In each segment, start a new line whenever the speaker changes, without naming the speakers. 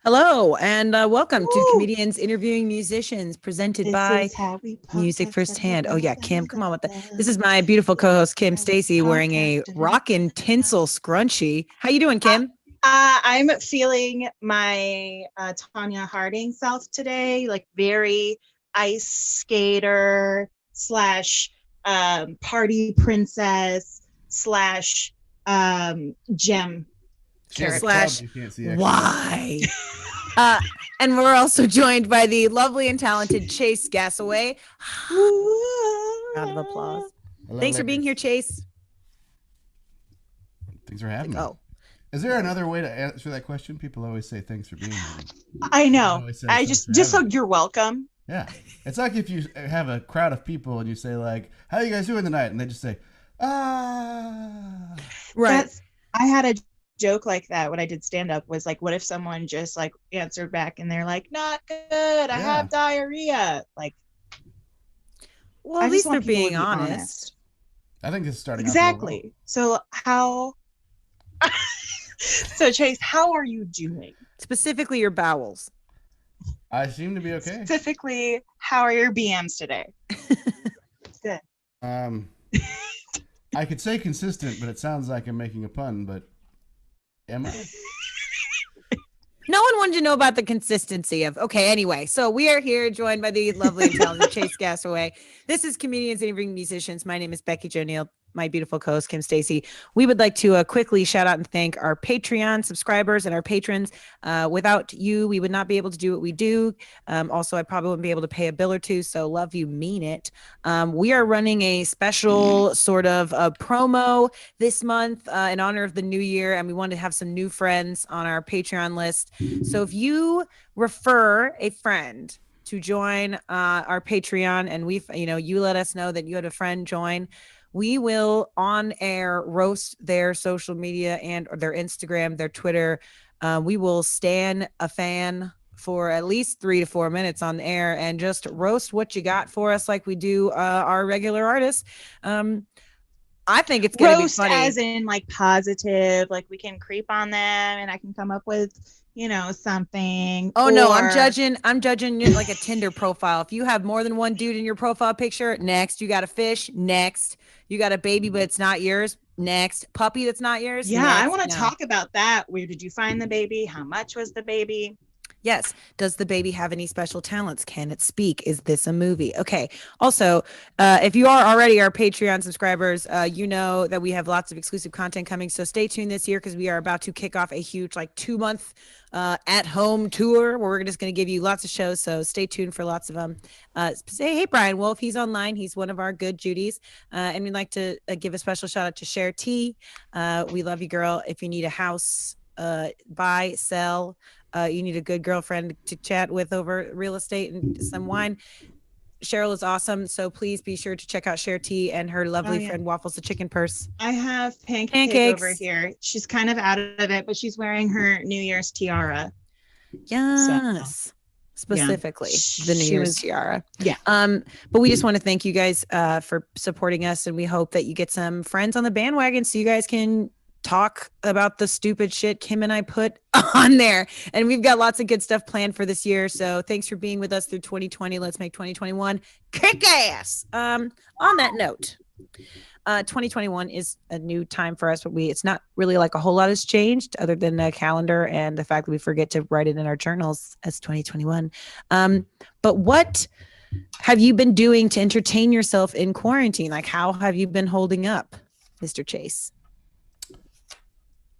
Hello and welcome to
Woo!
Comedians Interviewing Musicians, presented
This
by
is how we
Music
podcast. Da, da,
Firsthand. Oh
da,
yeah,
da,
Kim, come
da,
on with that. This
da.
is my beautiful co-host
This
Kim
is how we
Stacy wearing
podcast.
a
Da, da, da,
rockin'
da, da.
tinsel scrunchie. How you doing, Kim?
I'm feeling my Tanya Harding self today, like very ice skater slash party princess slash gem
She's a
character.
club.
Slash
You can't see extra.
why? Uh, and we're also joined by the lovely and talented Chase Gassaway. Round of applause.
Hello,
Thanks for
ladies.
being here, Chase.
Thanks for having me.
Oh,
Is there another way to answer that question? People always say thanks for being here.
I know.
Always says
I
thanks
just
for
just so
having me.
you're welcome.
Yeah, it's like if you have a crowd of people and you say like, "How you guys doing tonight?" and they just say, "Ah."
right.
I had a joke like that when I did stand up was like, what if someone just like answered back and they're like, not good, I have diarrhea. Like,
Well,
I
at
just
least they're
want people to
being
be
honest.
I think this is starting
Exactly. So how so Chase, how are you doing?
Specifically your bowels.
I seem to be okay.
Specifically, how are your BMs today? Good.
I could say consistent, but it sounds like I'm making a pun. But am I?
No one wanted to know about the consistency of, okay, anyway. So we are here joined by the lovely and talented Chase Gassaway. This is Comedians Interviewing Musicians. My name is Becky Jo Neal, my beautiful co-host, Kim Stacy. We would like to quickly shout out and thank our Patreon subscribers and our patrons. Without you, we would not be able to do what we do. Also, I probably wouldn't be able to pay a bill or two. So love you, mean it. We are running a special sort of a promo this month in honor of the new year. And we wanted to have some new friends on our Patreon list. So if you refer a friend to join our Patreon and you let us know that you had a friend join, we will on air roast their social media and or their Instagram, their Twitter. We will stand a fan for at least 3 to 4 minutes on the air and just roast what you got for us like we do our regular artists. I think it's going to be funny.
Roast as in like positive, like we can creep on them and I can come up with, something.
Oh no, I'm judging like a Tinder profile. If you have more than one dude in your profile picture, next. You got a fish, next. You got a baby but it's not yours, next. Puppy that's not yours,
Yeah,
next.
I want to talk about that. Where did you find the baby? How much was the baby?
Yes. Does the baby have any special talents? Can it speak? Is this a movie? Okay. Also, if you are already our Patreon subscribers, you know that we have lots of exclusive content coming. So stay tuned this year because we are about to kick off a huge 2-month at-home tour where we're just going to give you lots of shows. So stay tuned for lots of them. Say, hey, Brian Wolf, he's online. He's one of our good Judies. And we'd like to give a special shout out to Cher T. We love you, girl. If you need a house, buy, sell, you need a good girlfriend to chat with over real estate and some wine, Cheryl is awesome. So please be sure to check out Cher T and her lovely friend Waffles the Chicken Purse.
I have pancakes over here. She's kind of out of it, but she's wearing her New Year's tiara.
Yes. Specifically the New Year's tiara.
Yeah.
But we just want to thank you guys for supporting us, and we hope that you get some friends on the bandwagon so you guys can talk about the stupid shit Kim and I put on there. And we've got lots of good stuff planned for this year. So thanks for being with us through 2020. Let's make 2021 kick ass. On that note, 2021 is a new time for us, but it's not really like a whole lot has changed other than a calendar and the fact that we forget to write it in our journals as 2021. But what have you been doing to entertain yourself in quarantine? Like, how have you been holding up, Mr. Chase?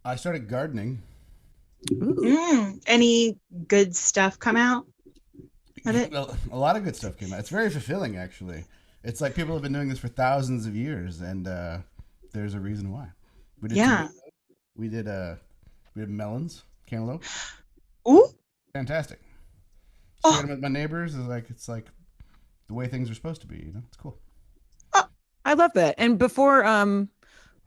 I started gardening.
Any good stuff come out of it?
A lot of good stuff came out. It's very fulfilling, actually. It's like people have been doing this for thousands of years, and there's a reason why. We did melons, cantaloupe.
Ooh,
fantastic! Sharing them with my neighbors it's like the way things are supposed to be. It's cool.
Oh, I love that. And before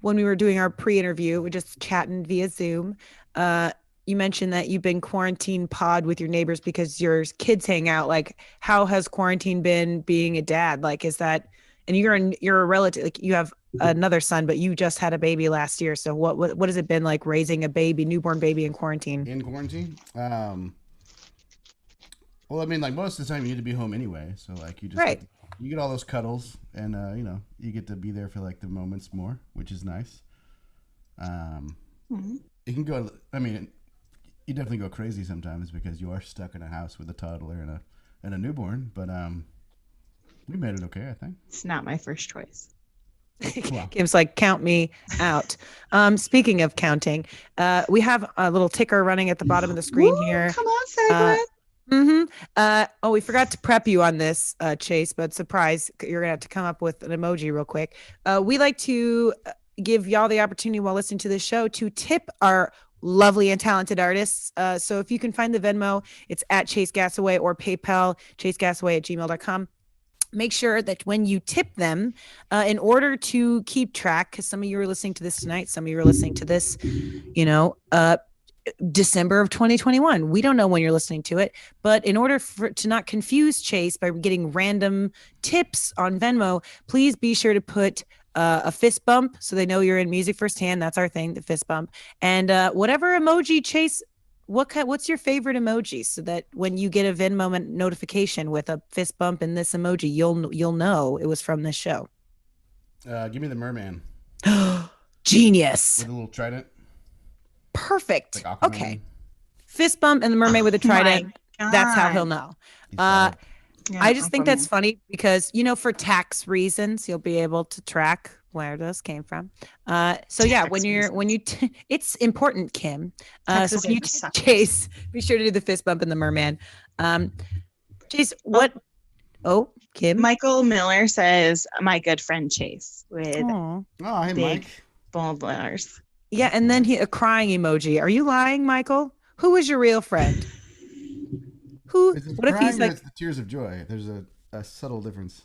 when we were doing our pre-interview, we're just chatting via Zoom. You mentioned that you've been quarantine pod with your neighbors because your kids hang out. Like, how has quarantine been being a dad? Like, is that, and you're a relative, like you have another son, but you just had a baby last year. So what has it been like raising a baby, newborn baby in quarantine?
In quarantine? Well, I mean, like most of the time you need to be home anyway, so like you just
Right.
you get all those cuddles, and you get to be there for like the moments more, which is nice.
Mhm.
You can go. I mean, you definitely go crazy sometimes because you are stuck in a house with a toddler and a newborn. But we made it okay, I think.
It's not my first choice.
Wow.
Kim's like, count me out. Speaking of counting, we have a little ticker running at the bottom of the screen
Woo,
here.
come on,
Uh,
segue.
we forgot to prep you on this, Chase, but surprise, you're gonna have to come up with an emoji real quick. We like to give y'all the opportunity while listening to this show to tip our lovely and talented artists. So if you can find the Venmo, it's at Chase Gassaway or PayPal, chasegassaway@gmail.com. Make sure that when you tip them, in order to keep track, because some of you are listening to this tonight, some of you are listening to this, December of 2021. We don't know when you're listening to it, but in order to not confuse Chase by getting random tips on Venmo, please be sure to put a fist bump so they know you're in music firsthand. That's our thing, the fist bump. And whatever emoji, Chase, what's your favorite emoji, so that when you get a Venmo notification with a fist bump and this emoji, you'll know it was from this show.
Give me the merman
Genius.
with a little trident.
Perfect.
Like Aquaman.
Okay. Fist bump and the mermaid with a trident. That's how he'll know.
Yeah,
I just think that's funny because, for tax reasons, you'll be able to track where those came from. So yeah, it's important, Kim. So when you Chase, be sure to do the fist bump and the merman. Chase, what? Oh, Kim.
Michael Miller says, "My good friend Chase," with
Oh, hey,
big
Mike.
boulders.
Yeah, and then a crying emoji. Are you lying, Michael? Who is your real friend? Who?
Is it
What if he's
crying or
like
it's the tears of joy? There's a subtle difference.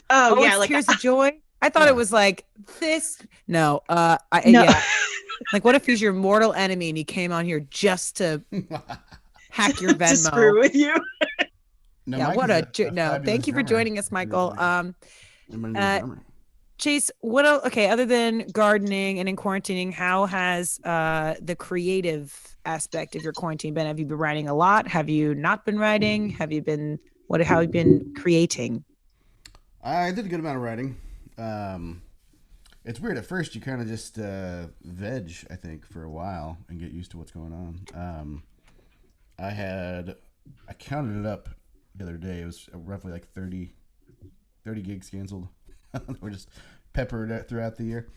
Oh yeah,
it's
like
tears of joy? I thought it was like this. No,
No.
yeah. Like, what if he's your mortal enemy and he came on here just to hack your Venmo?
to screw with you.
No,
Yeah,
Mike
what
is
a no.
fabulous
Thank you for
drummer.
joining us, Michael.
Drummer.
Chase, what else? Okay, other than gardening and in quarantining, how has the creative aspect of your quarantine been? Have you been writing a lot? Have you not been writing? How have you been creating?
I did a good amount of writing. It's weird. At first, you kind of just veg, I think, for a while and get used to what's going on. I counted it up the other day. It was roughly like 30 gigs canceled. We're just peppered throughout the year.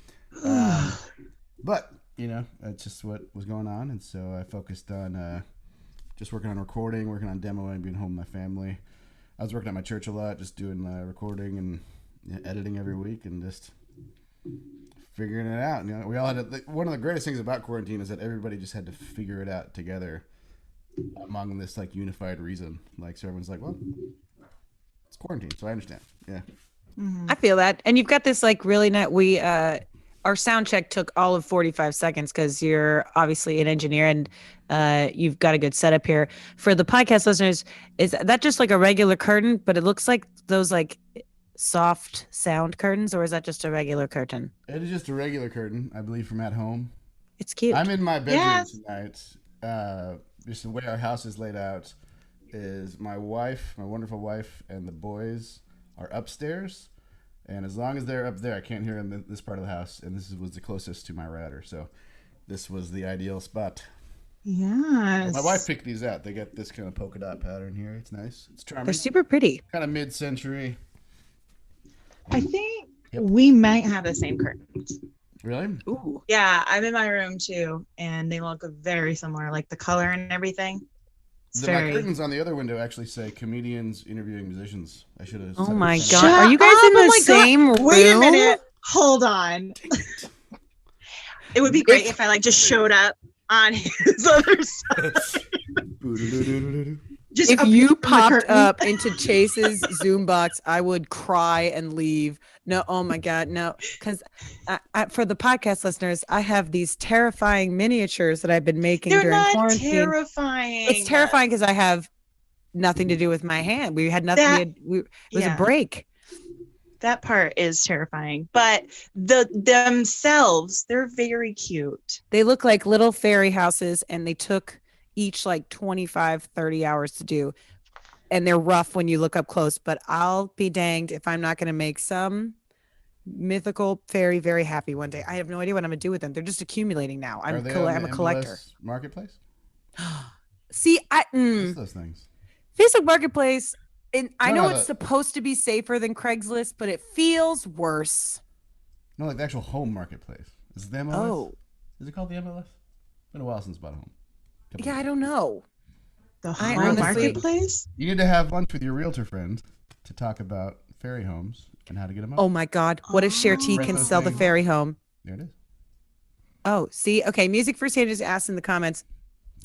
But, that's just what was going on. And so I focused on just working on recording, working on demoing, being home with my family. I was working at my church a lot, just doing recording and editing every week and just figuring it out. We all had one of the greatest things about quarantine is that everybody just had to figure it out together among this like unified reason. Like, so everyone's like, well, it's quarantine, so I understand. Yeah.
I feel that. And you've got this like really nice, our sound check took all of 45 seconds because you're obviously an engineer and you've got a good setup here. For the podcast listeners, is that just like a regular curtain, but it looks like those like soft sound curtains, or is that just a regular curtain?
It is just a regular curtain, I believe, from at home.
It's cute.
I'm in my bedroom
Yes.
tonight. Just the way our house is laid out is my wonderful wife, and the boys are upstairs. And as long as they're up there, I can't hear them in this part of the house. And this was the closest to my router. So this was the ideal spot.
Yes.
My wife picked these out. They got this kind of polka dot pattern here. It's nice. It's charming.
They're super pretty.
Kind of mid-century.
I think
Yep.
we might have the same curtains.
Really?
Ooh.
Yeah, I'm in my room too, and they look very similar, like the color and everything. It's
My
very.
curtains on the other window actually say comedians interviewing musicians. I should have.
Oh my
Shut
god. Are you guys
up!
in
Oh
the
my God.
same room?
Wait a minute. Hold on. It would be great if I like just showed up on his other side. Just
If
appeared
you
from the
popped
curtain.
up into Chase's Zoom box, I would cry and leave. No, oh my God, no. Because for the podcast listeners, I have these terrifying miniatures that I've been making
They're
during
not
quarantine.
terrifying.
It's terrifying because I have nothing to do with my hand. We had nothing. It was a break.
That part is terrifying, but themselves, they're very cute.
They look like little fairy houses, and they took each like 25, 30 hours to do. and they're rough when you look up close, but I'll be danged if I'm not going to make some mythical fairy very happy one day. I have no idea what I'm going to do with them. They're just accumulating now. I'm a collector.
Marketplace?
See,
What's those things?
Facebook Marketplace, and I know it's supposed to be safer than Craigslist, but it feels worse.
No, like the actual home marketplace. Is it the MLS?
Oh.
Is it called the MLS? It's been a while since I bought a home.
I don't know.
The home marketplace?
You need to have lunch with your realtor friend to talk about fairy homes and how to get them up.
Oh my God. What if Cher T can sell the fairy home?
There it is.
Oh, see? Okay. Music First Hand just asked in the comments,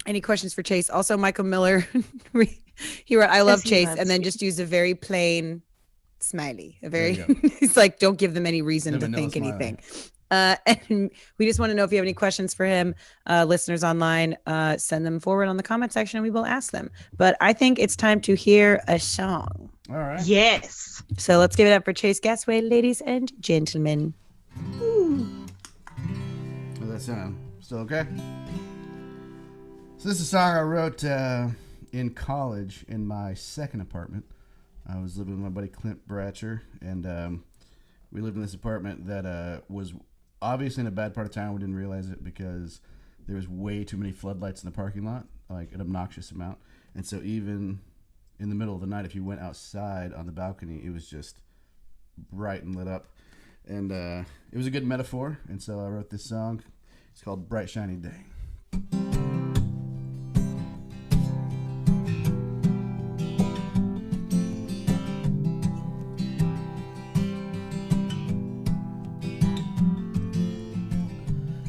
any questions for Chase? Also, Michael Miller, he wrote, I love Chase, and then just used a very plain smiley. He's like, don't give them any reason to think anything. And we just want to know if you have any questions for him, listeners online, send them forward on the comment section and we will ask them. But I think it's time to hear a song.
All right.
Yes.
So let's give it up for Chase Gassaway, ladies and gentlemen.
Does that sound still okay? So this is a song I wrote in college in my second apartment. I was living with my buddy Clint Bratcher, and we lived in this apartment that was obviously in a bad part of town. We didn't realize it because there was way too many floodlights in the parking lot, like an obnoxious amount. And so even in the middle of the night, if you went outside on the balcony, it was just bright and lit up. And it was a good metaphor, and so I wrote this song. It's called Bright Shiny Day.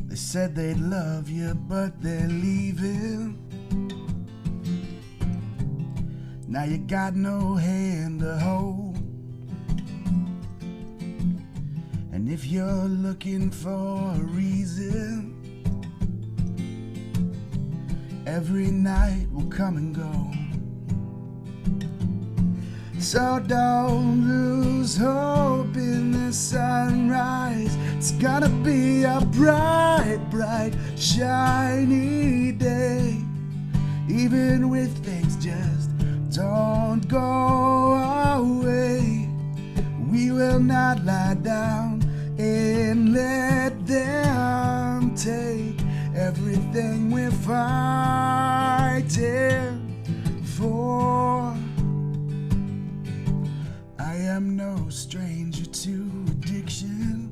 They said they'd love you, but they're leaving. Now you got no hand to hold. And if you're looking for a reason, every night will come and go. So don't lose hope in the sunrise. It's gonna be a bright, bright, shiny day. Even with things just don't go away, we will not lie down and let them take everything we're fighting for. I am no stranger to addiction.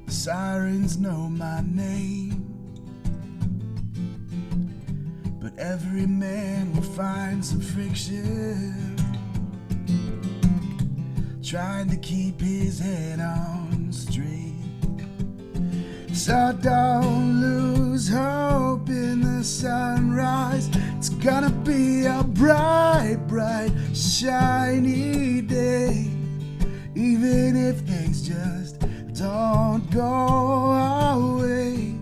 The sirens know my name, but every man will find some friction trying to keep his head on straight. So don't lose hope in the sunrise. It's gonna be a bright, bright, shiny day. Even if things just don't go away,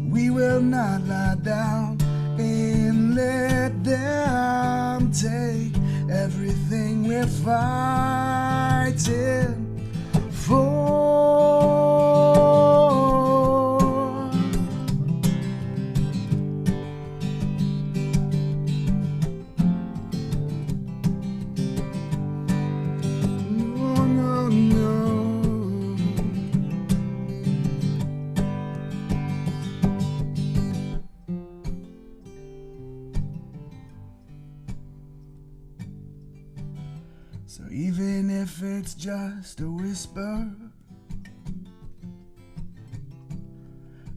we will not lie down and let them take everything we're fighting for. No, no, no. So even if it's just a whisper,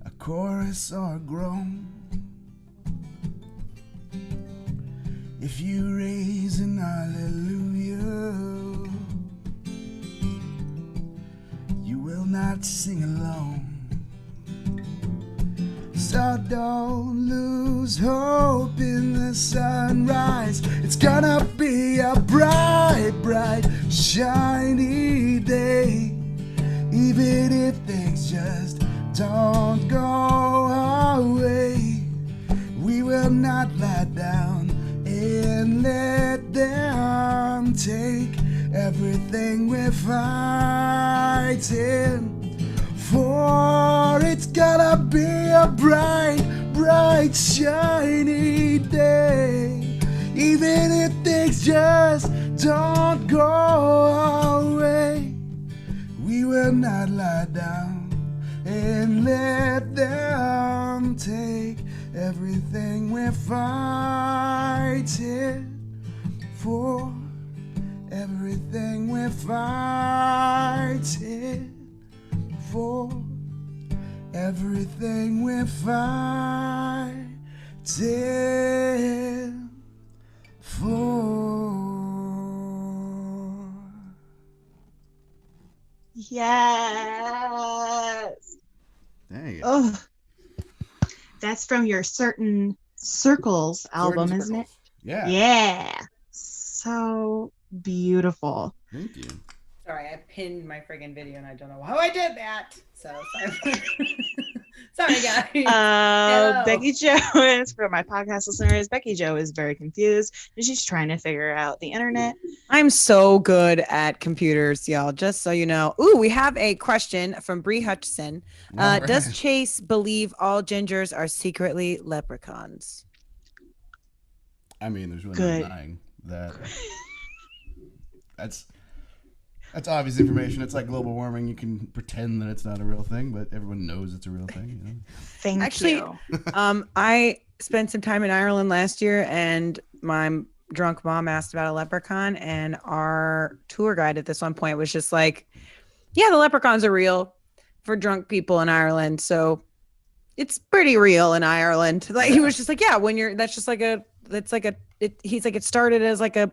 a chorus or a groan, if you raise an hallelujah, you will not sing alone. So don't lose hope in the sunrise. It's gonna be a bright, bright, shiny day. Even if things just don't go away, we will not lie down and let them take everything we're fighting for. It's gonna be a bright, bright, bright, shiny day. Even if things just don't go our way, we will not lie down and let them take everything we're fighting for. Everything we're fighting for. Everything we're fighting for.
Yes.
There you go.
Oh, that's from your Certain Circles album, isn't it?
Yeah.
Yeah. So beautiful.
Thank you.
Sorry, I pinned my friggin' video and I don't know how I did that. So sorry. Sorry, guys. Hello.
Becky Jo is, for my podcast listeners, Becky Jo is very confused and she's trying to figure out the internet.
I'm so good at computers, y'all, just so you know. Ooh, we have a question from Bree Hutchison.
All
Does
right.
Chase believe all gingers are secretly leprechauns?
I mean, there's really
Good.
no denying that. That's obvious information. It's like global warming. You can pretend that it's not a real thing, but everyone knows it's a real thing. You know?
Thank you.
I spent some time in Ireland last year, and my drunk mom asked about a leprechaun, and our tour guide at this one point was just like, yeah, the leprechauns are real for drunk people in Ireland, so it's pretty real in Ireland. Like, he was just like, yeah, when you're, that's just like a, that's like a, he's like, it started as like a,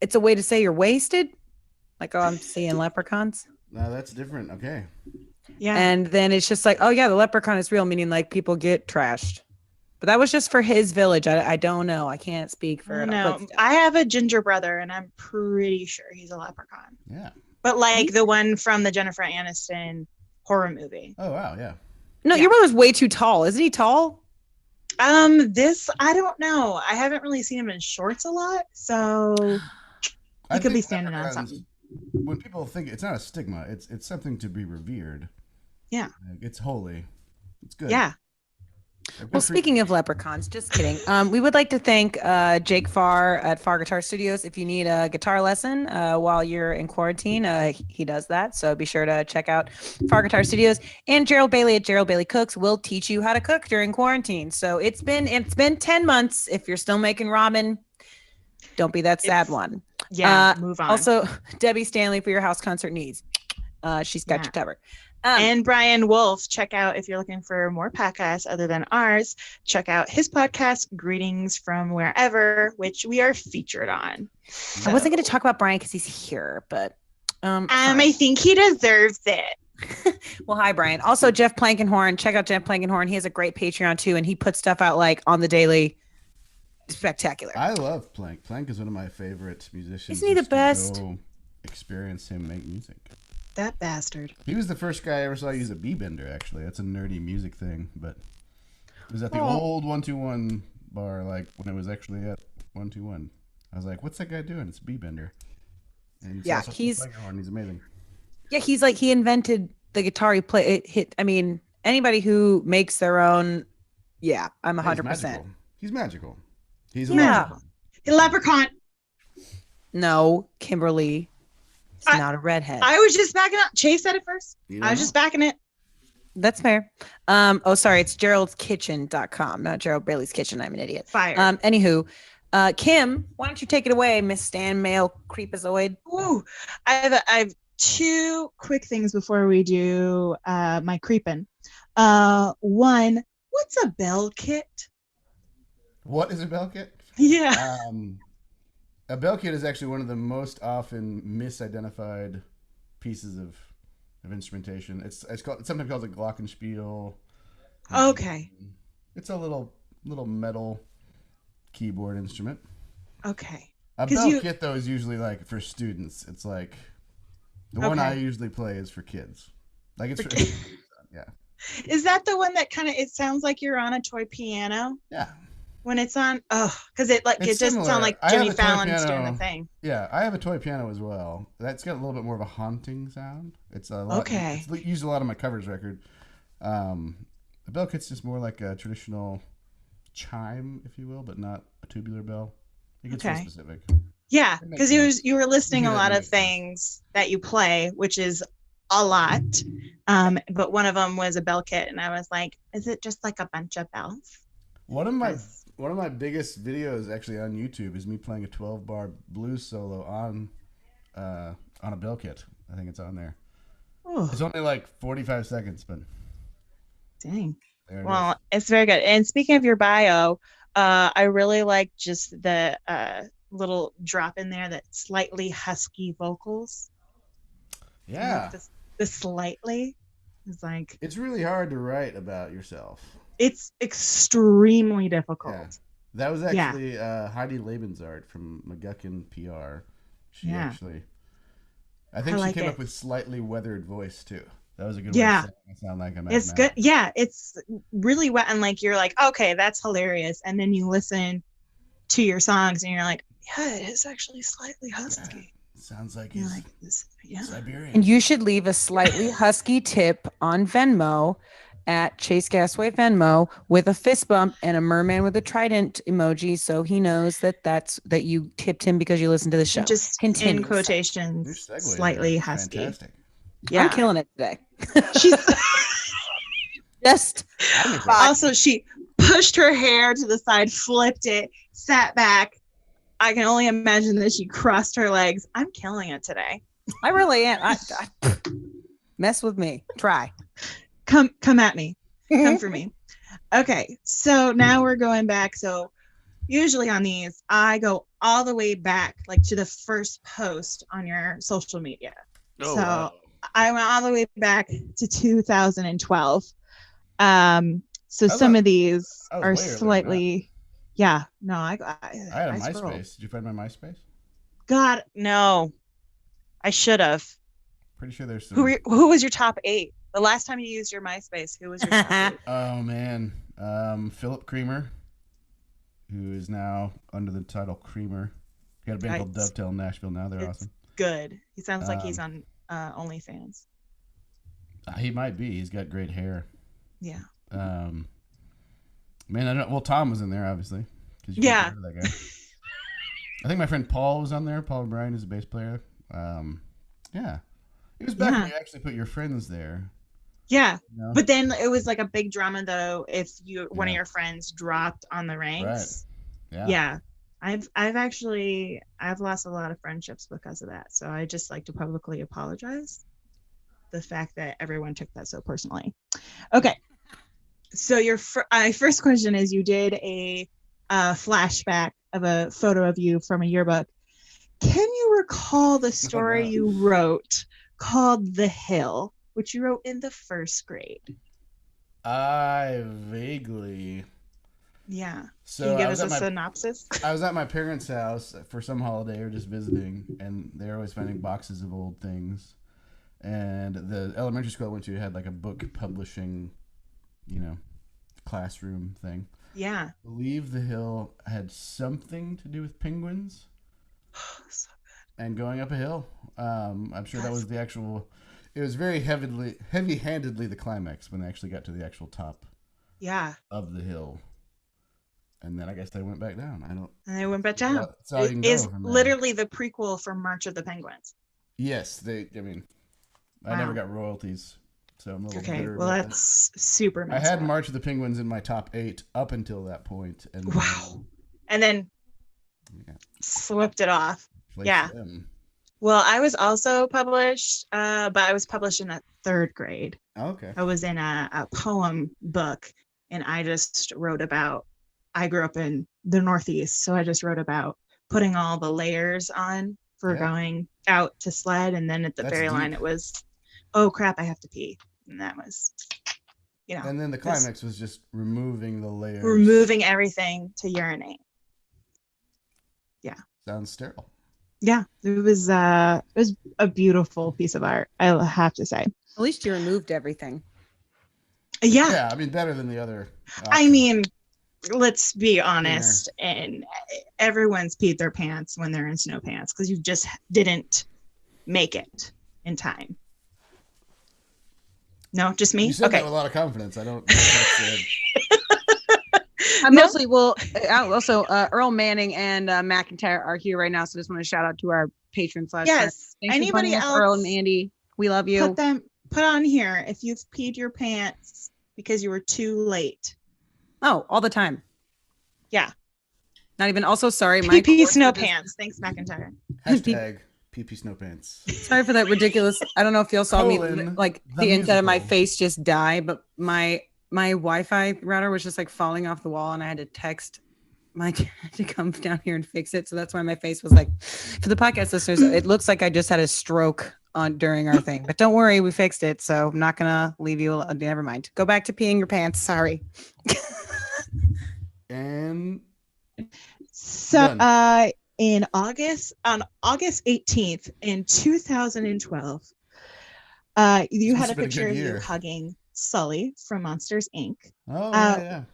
it's a way to say you're wasted. Like, oh, I'm seeing leprechauns.
No, that's different. Okay.
Yeah.
And then it's just like, oh yeah, the leprechaun is real, meaning like people get trashed. But that was just for his village. I don't know. I can't speak for it.
No, I have a ginger brother and I'm pretty sure he's a leprechaun.
Yeah.
But like the one from the Jennifer Aniston horror movie.
Oh wow. Yeah.
No,
Yeah.
your brother's way too tall. Isn't he tall?
This I don't know. I haven't really seen him in shorts a lot, so he could be
think
standing on
leprechauns,
something.
When people think it's not a stigma, it's something to be revered.
Yeah.
Like, it's holy. It's good.
Yeah.
Well, speaking of leprechauns, just kidding. We would like to thank Jake Farr at Farr Guitar Studios. If you need a guitar lesson while you're in quarantine, he does that. So be sure to check out Farr Guitar Studios. And Gerald Bailey at Gerald Bailey Cooks will teach you how to cook during quarantine. So it's been 10 months. If you're still making ramen, don't be that sad one.
Yeah. Move on.
Also, Debbie Stanley for your house concert needs. She's got you covered.
And Brian Wolf, check out, if you're looking for more podcasts other than ours, check out his podcast, Greetings from Wherever, which we are featured on.
I wasn't going to talk about Brian because he's here, but
I think he deserves it.
Well, hi, Brian. Also, Jeff Plankenhorn. Check out Jeff Plankenhorn. He has a great Patreon too, and he puts stuff out like on the daily. Spectacular.
I love Plank. Plank is one of my favorite musicians.
Isn't he the
Just to
best?
go experience him make music.
That bastard.
He was the first guy I ever saw use a B bender. Actually, that's a nerdy music thing, but it was at the old 121 bar, like when it was actually at 121. I was like, "What's that guy doing? It's a B bender." And
Yeah,
he's amazing.
Yeah, he's like, he invented the guitar he play. It hit. I mean, anybody who makes their own. Yeah, I'm 100%.
He's magical. He's
Yeah.
The leprechaun.
No, Kimberly. He's not a redhead.
I was just backing up. Chase said it first. I was just backing it.
That's fair. Oh, sorry. It's geraldskitchen.com, not Gerald Bailey's Kitchen. I'm an idiot.
Fire.
Anywho, Kim, why don't you take it away, Miss Stan Mail Creepazoid?
Ooh, I have two quick things before we do my creeping. One, what's a bell kit?
What is a bell kit?
Yeah.
A bell kit is actually one of the most often misidentified pieces of instrumentation. It's sometimes called a glockenspiel.
Okay.
It's a little metal keyboard instrument.
Okay.
A bell kit though is usually like for students. It's like the one I usually play is for kids. Like it's for yeah.
Is that the one that kind of, it sounds like you're on a toy piano?
Yeah.
When it's on, because it doesn't sound like Jimmy Fallon's doing the thing.
Yeah, I have a toy piano as well. That's got a little bit more of a haunting sound. It's a lot.
Okay.
It's used a lot on my covers record. A bell kit's just more like a traditional chime, if you will, but not a tubular bell. It gets more specific.
Yeah, because you were listing a lot of
sense.
things that you play, which is a lot. But one of them was a bell kit, and I was like, is it just like a bunch of bells?
One of my biggest videos actually on YouTube is me playing a 12-bar blues solo on a bell kit. I think it's on there. Oh. It's only like 45 seconds, but
dang. Well, it's very good. And speaking of your bio, I really like just the little drop in there that slightly husky vocals.
Yeah.
Like the slightly is like,
it's really hard to write about yourself.
It's extremely difficult.
Yeah. That was actually Heidi Lebensart from McGuckin PR. She actually, I think she came up with slightly weathered voice too. That was a good way to say it. I sound like I'm
It's good. Yeah, it's really wet, and like you're like, okay, that's hilarious. And then you listen to your songs and you're like, yeah, it is actually slightly husky.
Yeah. Sounds like he's like Siberian.
And you should leave a slightly husky tip on Venmo at Chase Gassaway Venmo with a fist bump and a merman with a trident emoji, so he knows that you tipped him because you listened to the show.
Just in quotations, slightly husky.
Fantastic.
Yeah, I'm killing it today. She's just
also she pushed her hair to the side, flipped it, sat back. I can only imagine that she crossed her legs. I'm killing it today.
I really am. I mess with me. Try.
Come at me. Come for me. Okay, so now we're going back. So usually on these, I go all the way back, like to the first post on your social media. Oh, so wow. I went all the way back to 2012. So some of these are slightly, I
had a MySpace. Did you find my MySpace?
God, no. I should have.
Pretty sure there's some.
Who was your top 8? The last time you used your MySpace, who was your top 8?
Oh man, Philip Creamer, who is now under the title Creamer. He got a band called Dovetail in Nashville now. They're awesome.
Good. He sounds like he's on OnlyFans.
He might be. He's got great hair.
Yeah.
Man, I don't. Well, Tom was in there obviously.
Yeah.
That guy. I think my friend Paul was on there. Paul O'Brien is a bass player. Yeah. It was back when you actually put your friends there.
Yeah. You know? But then it was like a big drama though if one of your friends dropped on the ranks.
Right.
Yeah. I've lost a lot of friendships because of that. So I just like to publicly apologize. The fact that everyone took that so personally. Okay. So your first question is, you did a flashback of a photo of you from a yearbook. Can you recall the story you wrote called The Hill, which you wrote in the first grade?
I vaguely.
Yeah.
So
can you give us a synopsis?
I was at my parents' house for some holiday or just visiting, and they're always finding boxes of old things. And the elementary school I went to had like a book publishing, classroom thing.
Yeah.
I believe The Hill had something to do with penguins.
So good.
And going up a hill. I'm sure that was the actual. It was very heavy-handedly the climax when they actually got to the actual top.
Yeah.
Of the hill. And then I guess they went back down.
And they went back down.
That's all you can
is
go from there.
Literally the prequel for March of the Penguins.
Yes, I never got royalties, so I'm a little bitter.
Well, that's super nice.
I had March of the Penguins in my top 8 up until that point, and
and then slipped it off. Yeah.
Them.
Well, I was also published, but I was published in the 3rd grade.
Oh, okay.
I was in a poem book, and I just wrote about. I grew up in the Northeast, so I just wrote about putting all the layers on for going out to sled, and then at the very line it was, oh crap, I have to pee, and that was,
And then the climax was just removing the layers,
removing everything to urinate. Yeah.
Sounds sterile.
Yeah, it was a beautiful piece of art, I have to say.
At least you removed everything.
Yeah.
Yeah, I mean better than the other options.
I mean, let's be honest, and everyone's peed their pants when they're in snow pants because you just didn't make it in time. No, just me.
You said
Okay.
that with a lot of confidence. I don't know if that's
I
No.
mostly will. Also, Earl Manning and McIntyre are here right now, so just want to shout out to our patrons.
Yes.
Thanks for
Anybody
joining us, Earl and
else?
Andy. We love you.
Put on here if you've peed your pants because you were too late.
Oh, all the time.
Yeah.
Not even. Also, sorry,
my PP snow pants. Thanks, McIntyre.
Hashtag PP snow pants.
Sorry for that ridiculous. I don't know if y'all saw me like the inside of my
musical.
face just die, but my Wi-Fi router was just like falling off the wall, and I had to text my dad to come down here and fix it. So that's why my face was like. For the podcast listeners, it looks like I just had a stroke during our thing, but don't worry, we fixed it. So I'm not gonna leave you alone. Never mind. Go back to peeing your pants. Sorry.
And
so on August 18th in 2012, you had a picture of you hugging Sully from Monsters Inc.
Oh yeah.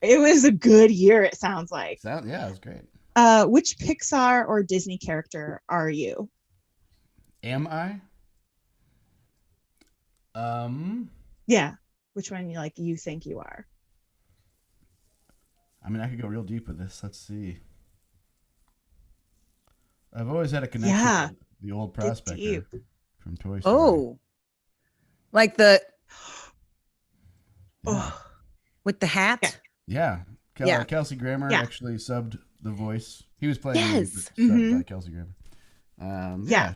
It was a good year, it sounds like.
Yeah, it was great.
Which Pixar or Disney character are you?
Am I?
Yeah. Which one you think you are?
I mean, I could go real deep with this. Let's see. I've always had a connection with the old prospector from Toy Story.
Oh. Like the with the hat?
Yeah. Kelsey Grammer actually subbed the voice. He was playing subbed by Kelsey Grammer.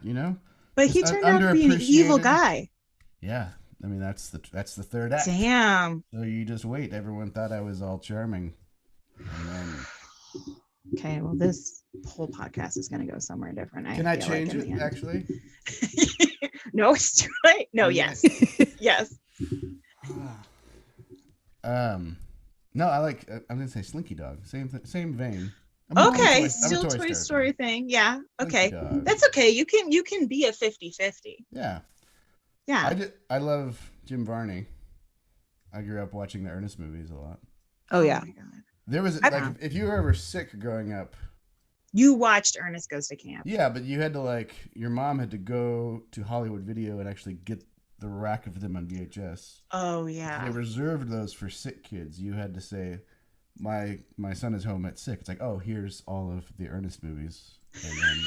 You know.
But he turned out to be an evil guy.
Yeah. I mean, that's the third act.
Damn.
So you just wait. Everyone thought I was all charming. And then...
Okay, well, this whole podcast is going to go somewhere different.
Can I change it, actually?
No, it's too late. No, yes. Yes.
No, I like, I'm going to say Slinky Dog. Same vein.
Okay, still Toy Story thing. Yeah. Okay. That's okay. You can be a 50-50.
Yeah.
Yeah.
I love Jim Varney. I grew up watching the Ernest movies a lot.
Oh yeah.
My God.
There was if you were ever sick growing up,
you watched Ernest Goes to Camp.
Yeah, but you had to your mom had to go to Hollywood Video and actually get the rack of them on VHS.
Oh yeah.
They reserved those for sick kids. You had to say, my son is home at sick. It's like, oh, here's all of the Ernest movies. And then...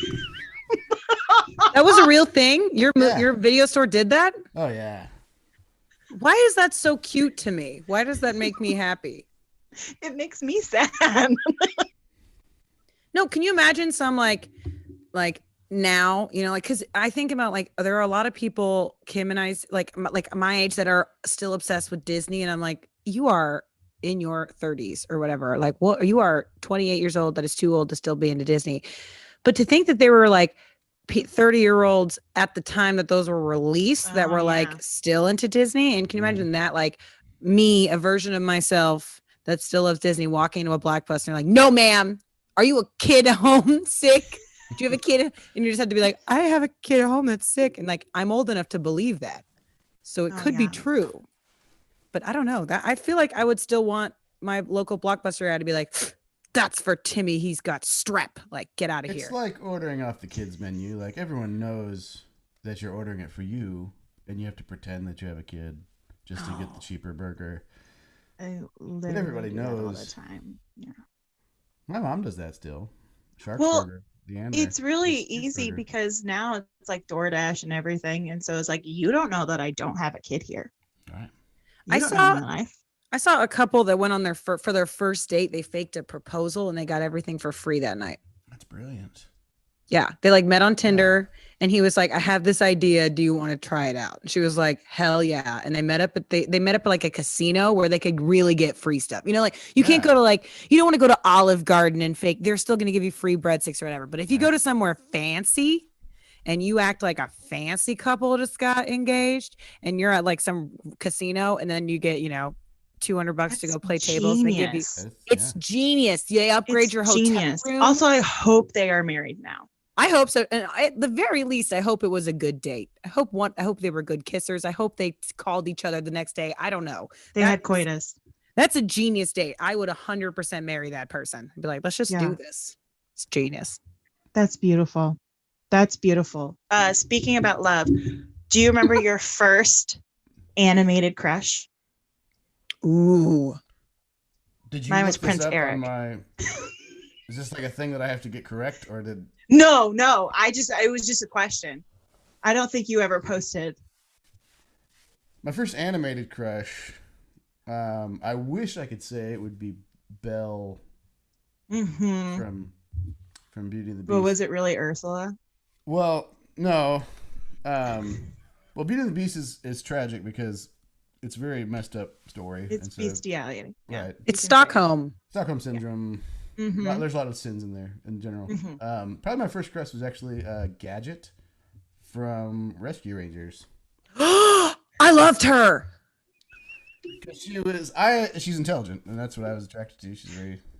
That was a real thing? Your video store did that?
Oh yeah.
Why is that so cute to me? Why does that make me happy?
It makes me sad.
No, can you imagine some like now, because I think about there are a lot of people, Kim and I, like my age, that are still obsessed with Disney, and I'm like, you are in your 30s or whatever. Like, what, you are 28 years old. That is too old to still be into Disney. But to think that they were 30-year-olds at the time that those were released that were still into Disney, and can you imagine that me, a version of myself that still loves Disney, walking into a Blockbuster and like, no, ma'am, are you a kid at home sick? Do you have a kid? And you just have to be like, I have a kid at home that's sick. And I'm old enough to believe that. So it could be true. But I don't know. That I feel like I would still want my local Blockbuster ad to be like, that's for Timmy. He's got strep. Get out of here.
It's like ordering off the kids menu. Everyone knows that you're ordering it for you, and you have to pretend that you have a kid just to get the cheaper burger. But everybody knows
all the time. Yeah.
My mom does that still. Shark burger.
It's really easy because now it's like DoorDash and everything, and so it's like, you don't know that I don't have a kid here.
Right.
I saw a couple that went on their for their first date. They faked a proposal and they got everything for free that night.
That's brilliant.
Yeah, they met on Tinder, and he was like, "I have this idea. Do you want to try it out?" And she was like, "Hell yeah!" And they met up at a casino where they could really get free stuff. You can't go to you don't want to go to Olive Garden and fake. They're still going to give you free breadsticks or whatever. But if you go to somewhere fancy, and you act like a fancy couple just got engaged, and you're at some casino, and then you get $200 to go play tables. They give you, it's genius. They upgrade your hotel room.
Also, I hope they are married now.
I hope so. And at the very least, I hope it was a good date. I hope they were good kissers. I hope they called each other the next day. I don't know.
They had coitus.
That's a genius date. I would 100% marry that person. I'd be like, let's just do this. It's genius.
That's beautiful. That's beautiful. Speaking about love, do you remember your first animated crush?
Did you
Mine
look
was
this
Prince
up
Eric.
on my? Is this like a thing that I have to get correct, or did?
No. It was just a question. I don't think you ever posted.
My first animated crush. I wish I could say it would be Belle from Beauty and the Beast.
But was it really Ursula?
Well, no. Well, Beauty and the Beast is tragic because it's a very messed up story.
It's bestiality. Yeah.
Right.
It's Stockholm.
Stockholm syndrome. There's a lot of sins in there in general. Probably my first crush was actually Gadget from Rescue Rangers.
I loved her.
She's intelligent, and that's what I was attracted to.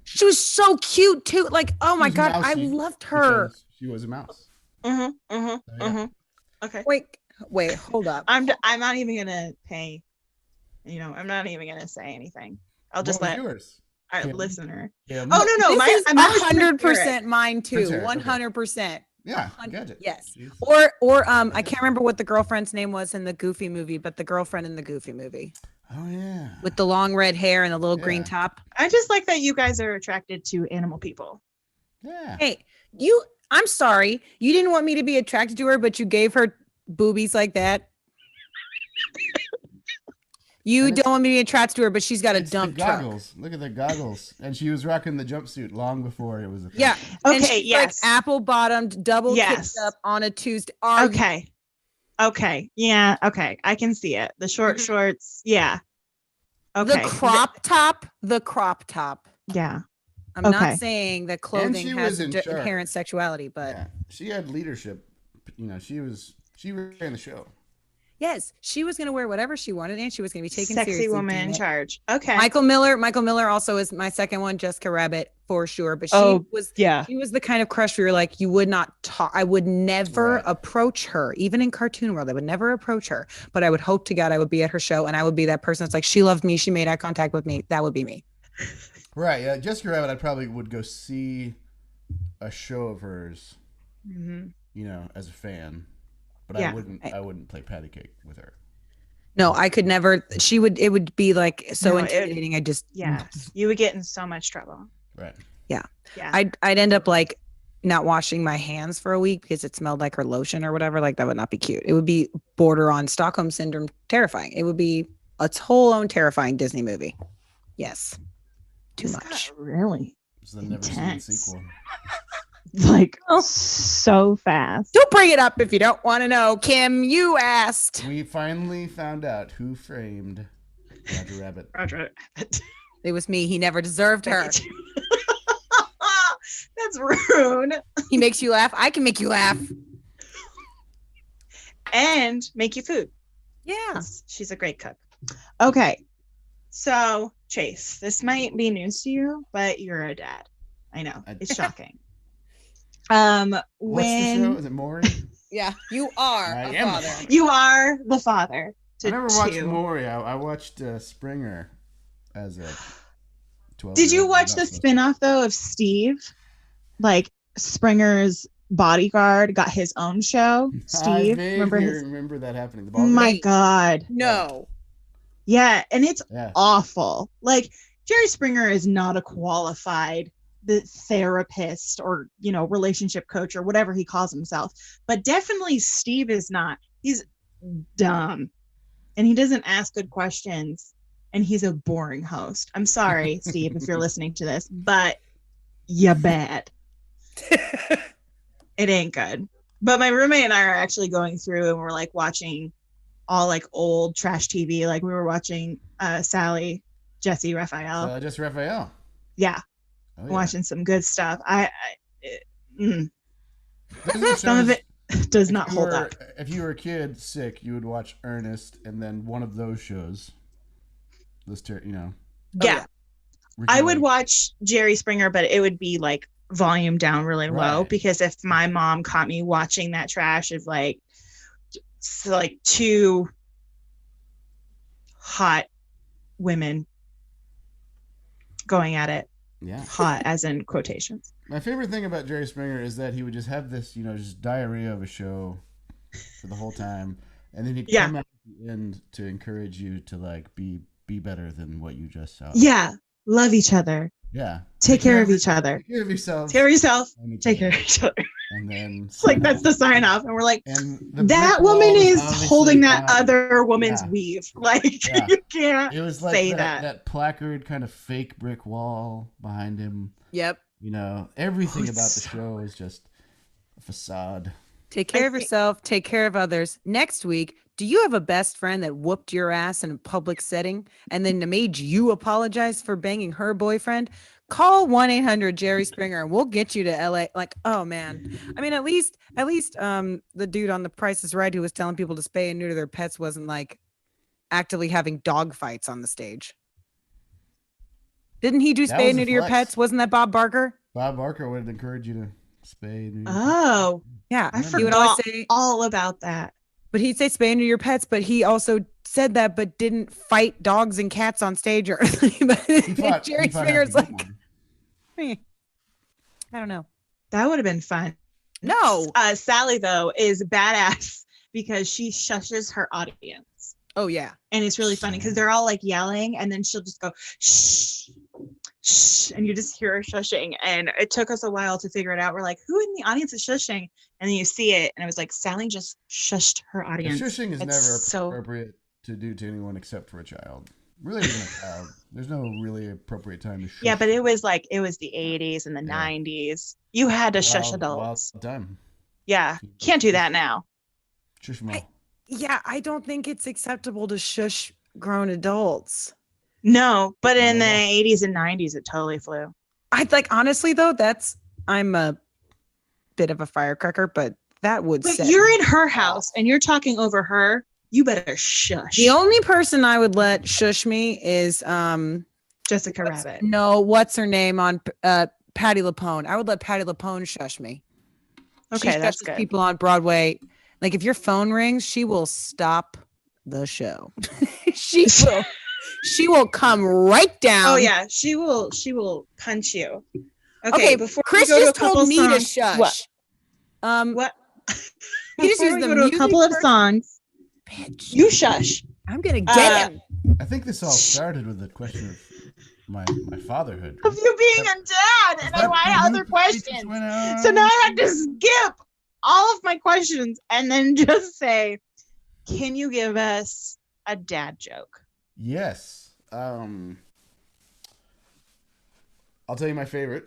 She was so cute too. Like, oh my god, I loved her.
She was a mouse.
Okay.
Wait, hold up.
I'm not even gonna pay. I'm not even gonna say anything. I'll just let
yours?
Our listener.
Yeah.
Oh no,
This is
I'm
100% mine too. 100%.
Yeah, Gadget.
Yes.
Jeez.
Or I can't remember what the girlfriend's name was in the Goofy movie, but the girlfriend in the Goofy movie.
Oh yeah.
With the long red hair and the little green top.
I just like that you guys are attracted to animal people.
Yeah.
Hey, I'm sorry. You didn't want me to be attracted to her, but you gave her boobies like that. You don't want me to be attracted to her, but she's got a dump truck.
Goggles. Look at the goggles. And she was rocking the jumpsuit long before it was a thing.
Yeah.
Okay, yes.
Like apple bottomed, double kicked up on a Tuesday.
Okay. Yeah. Okay. I can see it. The short shorts. Yeah. Okay.
The crop top.
Yeah.
I'm not saying that clothing has inherent sexuality, but
she had leadership. She ran the show.
Yes, she was going to wear whatever she wanted, and she was going to be taken seriously.
Sexy woman in charge. Okay.
Michael Miller also is my second one. Jessica Rabbit for sure, but she was the kind of crush where you're like, you would not talk. I would never approach her, even in cartoon world. I would never approach her, but I would hope to God I would be at her show, and I would be that person that's like, she loved me, she made eye contact with me. That would be me.
Right. Yeah. Jessica Rabbit, I probably would go see a show of hers. As a fan. But I wouldn't play patty cake with her.
No, I could never. It would be like so intimidating.
You would get in so much trouble.
Right.
Yeah. I'd end up like not washing my hands for a week because it smelled like her lotion or whatever. Like that would not be cute. It would be border on Stockholm syndrome terrifying. It would be its whole own terrifying Disney movie. Yes. Too much.
Really?
It's the never seen sequel.
Like so fast.
Don't bring it up if you don't want to know. Kim, you asked.
We finally found out who framed Roger Rabbit.
Roger Rabbit.
It was me. He never deserved her.
That's rude.
He makes you laugh. I can make you laugh.
And make you food.
Yeah.
She's a great cook. Okay. So, Chase, this might be news to you, but you're a dad. I know. It's shocking.
What's the show? Is it Maury?
Yeah, you are a father.
You are the father.
I never watched Maury. I watched Springer as a 12.
Did you watch the spinoff though of Steve? Like Springer's bodyguard got his own show. Steve,
I remember that happening.
My God,
no.
Yeah, and it's awful. Like Jerry Springer is not a qualified therapist or relationship coach or whatever he calls himself, but definitely Steve is not. He's dumb and he doesn't ask good questions and he's a boring host. I'm sorry, Steve, if you're listening to this, but you're bad. It ain't good. But my roommate and I are actually going through and we're like watching all like old trash TV. Like we were watching Jesse Raphael.
Just Raphael.
Yeah. Oh, yeah. Watching some good stuff. Some of it does not hold up.
If you were a kid sick, you would watch Ernest and then one of those shows.
Yeah. I would watch Jerry Springer, but it would be like volume down really low because if my mom caught me watching that trash of like two hot women going at it.
Yeah.
Hot as in quotations.
My favorite thing about Jerry Springer is that he would just have this, just diarrhea of a show for the whole time. and then he'd
Yeah.
come out at the end to encourage you to like be better than what you just saw.
Yeah. Love each other.
Yeah.
Take care of each other.
Take care of yourselves.
Take care of yourself.
and each
Take
other.
care of each other.
And then
It's like that's the sign off, and we're like,
and the
that
brick wall
woman
was
is
obviously
holding that
not-
other woman's
Yeah.
weave. Like
Yeah.
you can't
It was like
say
that placard kind of fake brick wall behind him.
Yep.
You know, everything
it's
about the
so-
show is just a facade.
Take care of
think-
yourself. Take care of others. Next week, do you have a best friend that whooped your ass in a public setting and then made you apologize for banging her boyfriend? Call 1-800-JERRY-SPRINGER and we'll get you to LA. Like, oh man. I mean, at least the dude on The Price is Right who was telling people to spay and neuter their pets wasn't like actively having dog fights on the stage. Didn't he do
That
spay
was
and
a
neuter your
flex.
pets? wasn't that Bob Barker?
Bob Barker would encourage you to spay. neuter.
Oh,
Yeah.
I
He
He would always
forgot
say,
all about that.
but he'd say spay and neuter your pets, but he also said that, but didn't fight dogs and cats on stage or anything. But
He fought-
Jerry
he fought
Springer's
after
like,
one.
"Eh, I don't know.
That would have been fun.
No.
Sally though is badass because she shushes her audience,
Oh yeah.
and it's really funny because they're all like yelling, and then she'll just go shh, shh, and you just hear her shushing. And it took us a while to figure it out. We're like, who in the audience is shushing? And then you see it, and it was like Sally just shushed her
The
audience.
shushing is
It's
never
so-
appropriate to do to anyone except for a child. Really, even a child. There's no really appropriate time to shush.
Yeah, but it was the 80s and the
Yeah.
90s. You had to shush
Wild
adults.
time.
Yeah, can't do that now.
Shush them all.
Yeah, I don't think it's acceptable to shush grown adults.
No, but
Not
in the
at all.
80s and 90s, it totally flew.
I'd like honestly though, I'm a bit of a firecracker, but that would
But
set
you're
me
in her
off.
house and you're talking over her. You better shush.
The only person I would let shush me is
Jessica Rabbit.
no, what's her name on Patti LuPone. I would let Patti LuPone shush me.
Okay,
She
that's
shushes
good.
people on Broadway. Like if your phone rings, she will stop the show. she will come right down.
Oh yeah, she will punch you.
Okay,
before
Chris
we go to
just
a couple
told me to
songs-
shush.
What?
What?
What?
He just
Before
used
we
the
go to a
music
couple of
first.
songs.
Bitch.
You shush.
I'm gonna get him.
I think this all started with the question of my fatherhood.
Of you being a dad, and then I had other questions. So now I had to skip all of my questions and then just say, "Can you give us a dad joke?"
Yes. I'll tell you my favorite.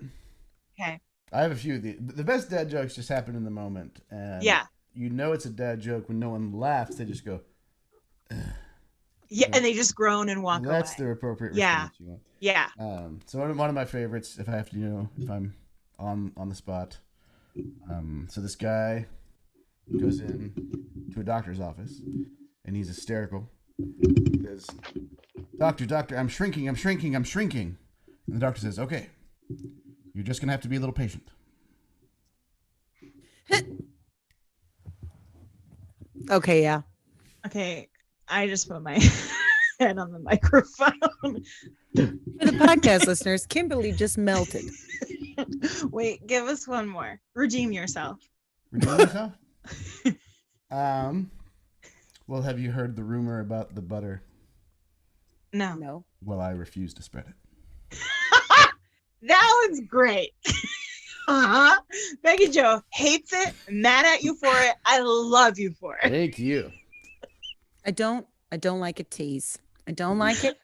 Okay.
I have a few. The best dad jokes just happen in the moment. And
Yeah.
you know it's a dad joke when no one laughs. They just go,
Yeah, and they just groan and walk
that's
away.
the appropriate
Yeah.
response you want.
Yeah.
So one of my favorites, if I have to, if I'm on the spot. So this guy goes in to a doctor's office, and he's hysterical. He says, Doctor, I'm shrinking. And the doctor says, okay, you're just going to have to be a little patient.
Okay, yeah.
Okay. I just put my head on the microphone.
For the podcast listeners, Kimberly just melted.
Wait, give us one more. Redeem yourself.
Redeem yourself? Well, have you heard the rumor about the butter?
No.
No.
Well, I refuse to spread it.
That was great. Becky Joe hates it, mad at you for it. I love you for it.
Thank you.
I don't like a tease. I don't like it.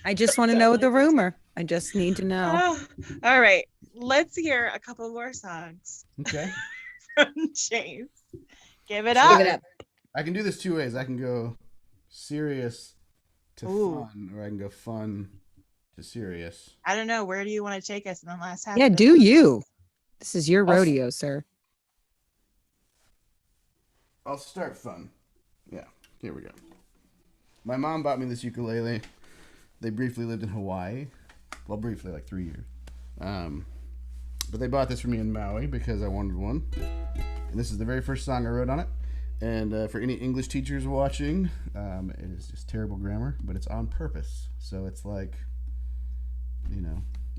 I just want to know the rumor. I just need to know.
Oh, all right. Let's hear a couple more songs
Okay.
from Chase. Give it
So-
up.
Give it up.
I can do this two ways. I can go serious to
Ooh.
fun, or I can go fun to serious.
I don't know. Where do you want to take us in the last half?
Yeah,
of this?
do you? This is your
I'll-
rodeo, sir.
I'll start fun. Yeah, here we go. My mom bought me this ukulele. They briefly lived in Hawaii. Well, briefly, like 3 years. But they bought this for me in Maui because I wanted one. And this is the very first song I wrote on it. And for any English teachers watching, it is just terrible grammar, but it's on purpose. So it's like,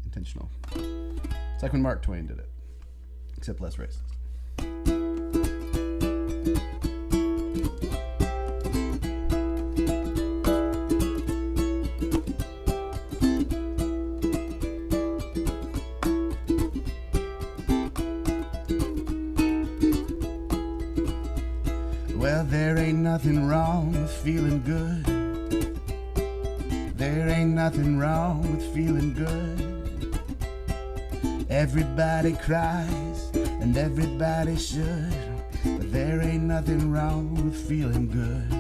intentional. It's like when Mark Twain did it, except less racist. feeling good. There ain't nothing wrong with feeling good. Everybody cries and everybody should, but there ain't nothing wrong with feeling good.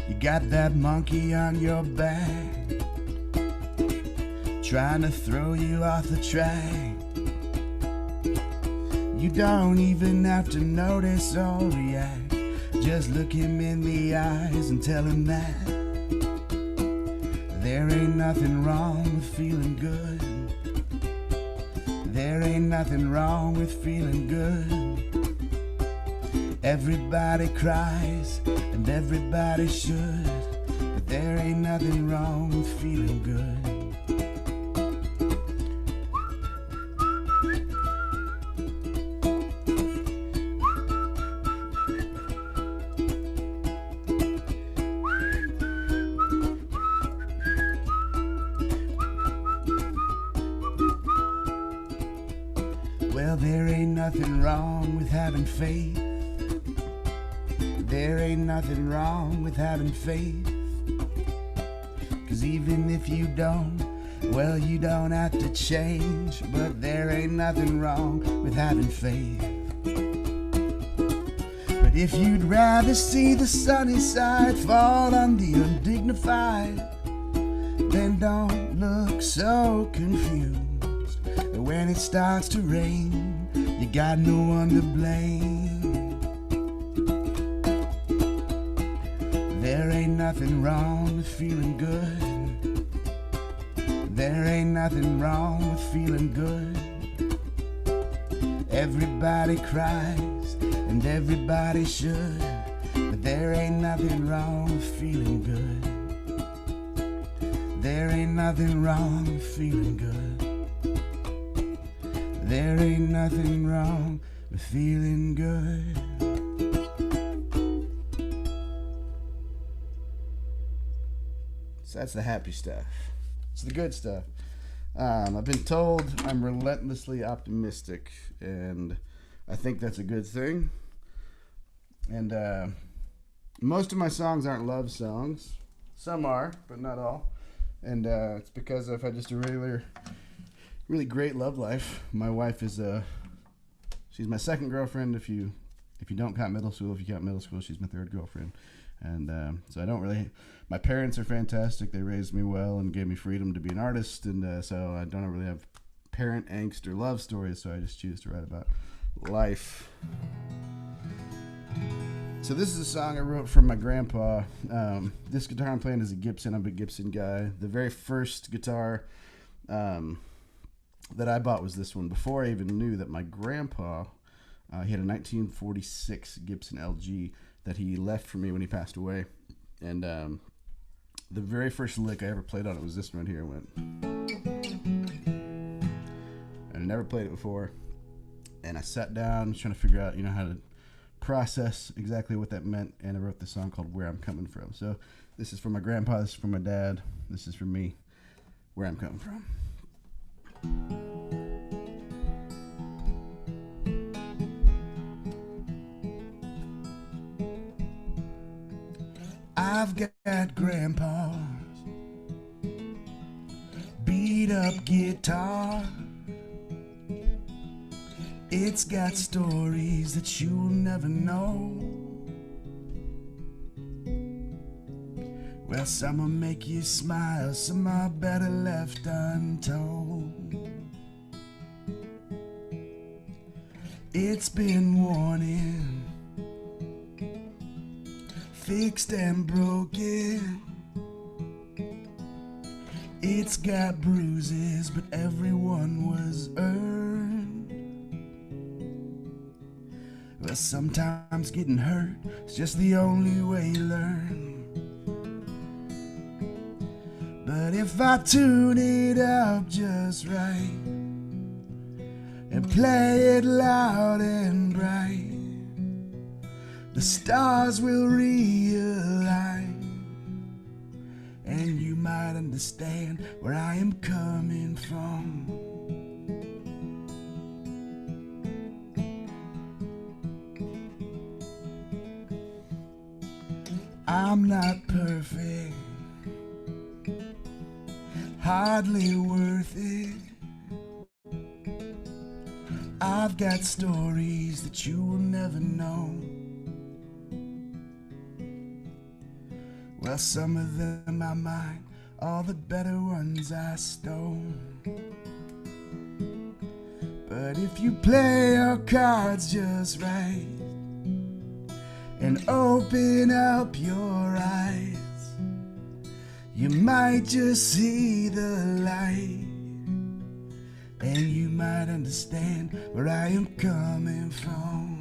You got that monkey on your back, trying to throw you off the track. You don't even have to notice or react. Just look him in the eyes and tell him that there ain't nothing wrong with feeling good. There ain't nothing wrong with feeling good. Everybody cries and everybody should, but there ain't nothing wrong with feeling good. Well, there ain't nothing wrong with having faith. There ain't nothing wrong with having faith. 'Cause even if you don't, well, you don't have to change. But there ain't nothing wrong with having faith. But if you'd rather see the sunny side fall on the undignified, then don't look so confused. When it starts to rain, you got no one to blame. There ain't nothing wrong with feeling good. There ain't nothing wrong with feeling good. Everybody cries and everybody should, but there ain't nothing wrong with feeling good. There ain't nothing wrong with feeling good. There ain't nothing wrong with feeling good. So that's the happy stuff. It's the good stuff. I've been told I'm relentlessly optimistic, and I think that's a good thing. And most of my songs aren't love songs. Some are, but not all. And it's because I've had just a really great love life. My wife is she's my second girlfriend. If you don't count middle school, if you count middle school, she's my third girlfriend. And so I don't really. My parents are fantastic. They raised me well and gave me freedom to be an artist. And so I don't really have parent angst or love stories. So I just choose to write about life. So this is a song I wrote for my grandpa. This guitar I'm playing is a Gibson. I'm a Gibson guy. The very first guitar that I bought was this one before I even knew that my grandpa, he had a 1946 Gibson LG that he left for me when he passed away. And the very first lick I ever played on it was this one right here. It went. And I never played it before. And I sat down trying to figure out, how to process exactly what that meant. And I wrote this song called Where I'm Coming From. So this is for my grandpa, this is for my dad, this is for me, where I'm coming from. I've got grandpa's beat up guitar. It's got stories that you'll never know. Well, some will make you smile, some are better left untold. It's been worn in, fixed and broken. It's got bruises, but everyone was earned. Well, sometimes getting hurt is just the only way you learn. But if I tune it up just right and play it loud and bright, the stars will realign, and you might understand where I am coming from. I'm not perfect, hardly worth it. I've got stories that you will never know. Well, some of them are mine, all the better ones I stole. But if you play your cards just right and open up your eyes, you might just see the light, and you might understand where I am coming from.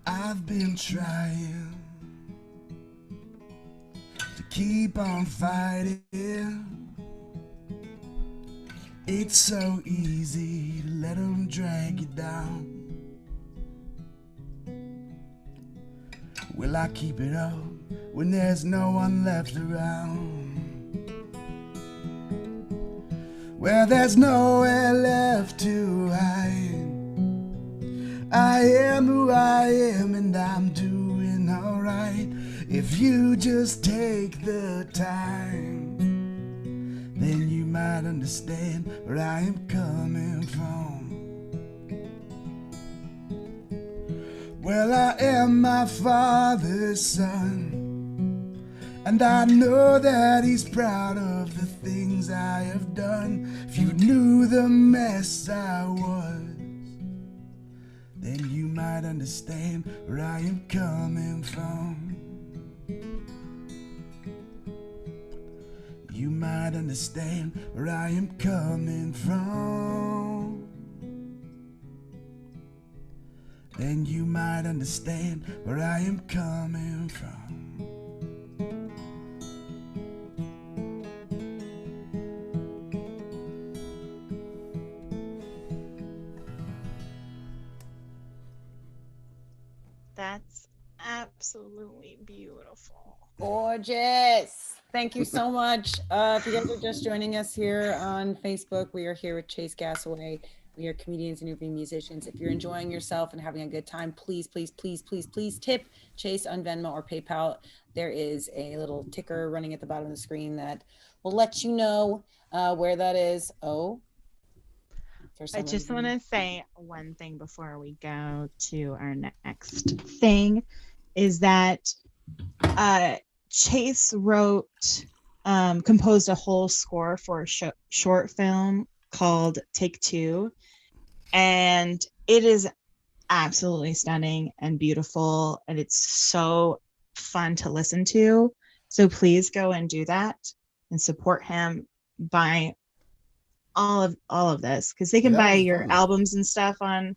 I've been trying to keep on fighting. It's so easy to let them drag you down. Will I keep it up when there's no one left around? Well, there's nowhere left to hide. I am who I am, and I'm doing alright. If you just take the time, then you might understand where I am coming from. Well, I am my father's son, and I know that he's proud of the things I have done. If you knew the mess I was, then you might understand where I am coming from. You might understand where I am coming from. Then you might understand where I am coming from.
That's absolutely beautiful.
Gorgeous. Thank you so much. If you guys are just joining us here on Facebook, we are here with Chase Gassaway. We are comedians and interviewing musicians. If you're enjoying yourself and having a good time, please, please, please, please, please tip Chase on Venmo or PayPal. There is a little ticker running at the bottom of the screen that will let you know where that is. Oh,
I just want to say one thing before we go to our next thing is that Chase composed a whole score for a short film called Take Two, and it is absolutely stunning and beautiful, and it's so fun to listen to. So please go and do that and support him by all of this, because they can buy your albums and stuff on.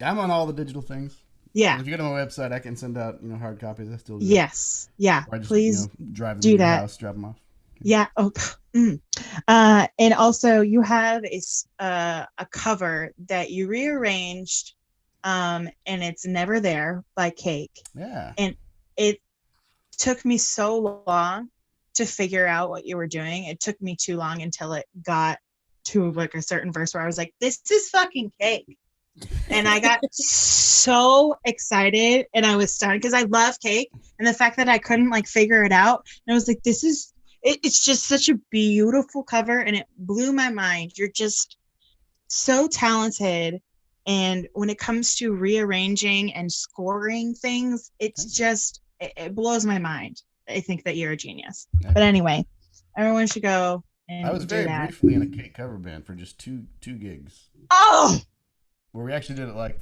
I'm on all the digital things.
Yeah.
And if you go to my website, I can send out hard copies. I still do.
Yes. Yeah.
Or I just,
please
drive them
do
to your
that.
house, drop them off.
Yeah. Oh. And also you have a cover that you rearranged, and it's Never There by Cake.
Yeah.
And it took me so long to figure out what you were doing. It took me too long until it got to like a certain verse where I was like, this is fucking Cake. And I got so excited and I was stunned because I love Cake, and the fact that I couldn't like figure it out. And I was like, this is it's just such a beautiful cover, and it blew my mind. You're just so talented, and when it comes to rearranging and scoring things, it's just it blows my mind. I think that you're a genius. Yeah. But anyway, everyone should go and
I was
do
very
that.
briefly in a Cake cover band for just two gigs.
Oh,
where we actually did it like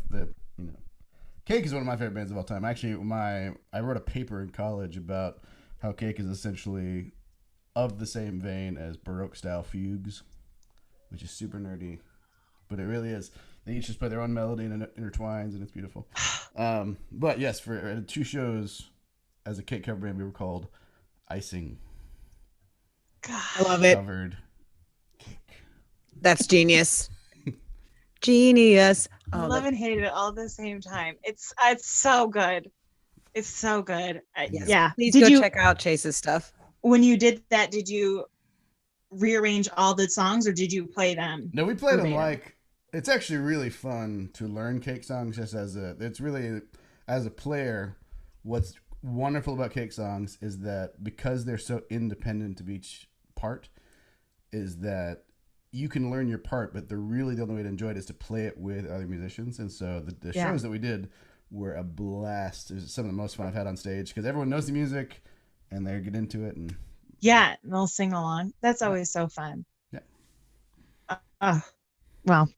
Cake is one of my favorite bands of all time. Actually, I wrote a paper in college about how Cake is essentially of the same vein as Baroque style fugues, which is super nerdy, but it really is. They each just play their own melody and it intertwines, and it's beautiful. But yes, for 2 shows as a cake cover band, we were called Icing
I love it.
Covered Cake.
That's genius. Genius. Oh,
Love and hate it all at the same time. It's so good. It's so good.
yes.
Yeah.
Please
Did
go
you,
check out Chase's stuff.
when you did that, did you rearrange all the songs or did you play them?
No, we played them
verbatim?
like it's actually really fun to learn cake songs. Just it's really as a player. What's wonderful about cake songs is that because they're so independent of each part, is that you can learn your part, but the only way to enjoy it is to play it with other musicians. And so the shows that we did were a blast. It was some of the most fun I've had on stage because everyone knows the music and they get into it. And
Yeah, and they'll sing along. That's always so fun.
Yeah.
Well,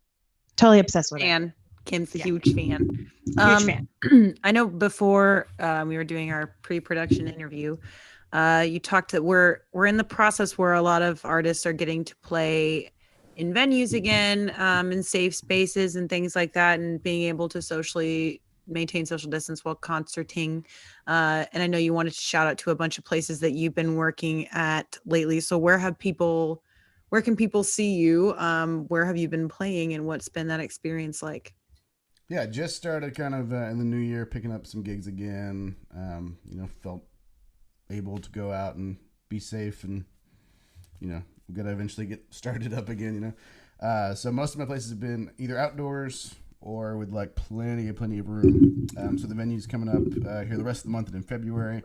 totally obsessed with it.
And Kim's a huge fan.
Huge fan.
I know before we were doing our pre-production interview, you talked that we're in the process where a lot of artists are getting to play in venues again, in safe spaces and things like that, and being able to maintain social distance while concerting. And I know you wanted to shout out to a bunch of places that you've been working at lately. So where can people see you? Where have you been playing and what's been that experience like?
yeah, just started kind of in the new year picking up some gigs again. Felt able to go out and be safe, and we got to eventually get started up again. So most of my places have been either outdoors or with like plenty of room. So the venue's coming up here the rest of the month and in February.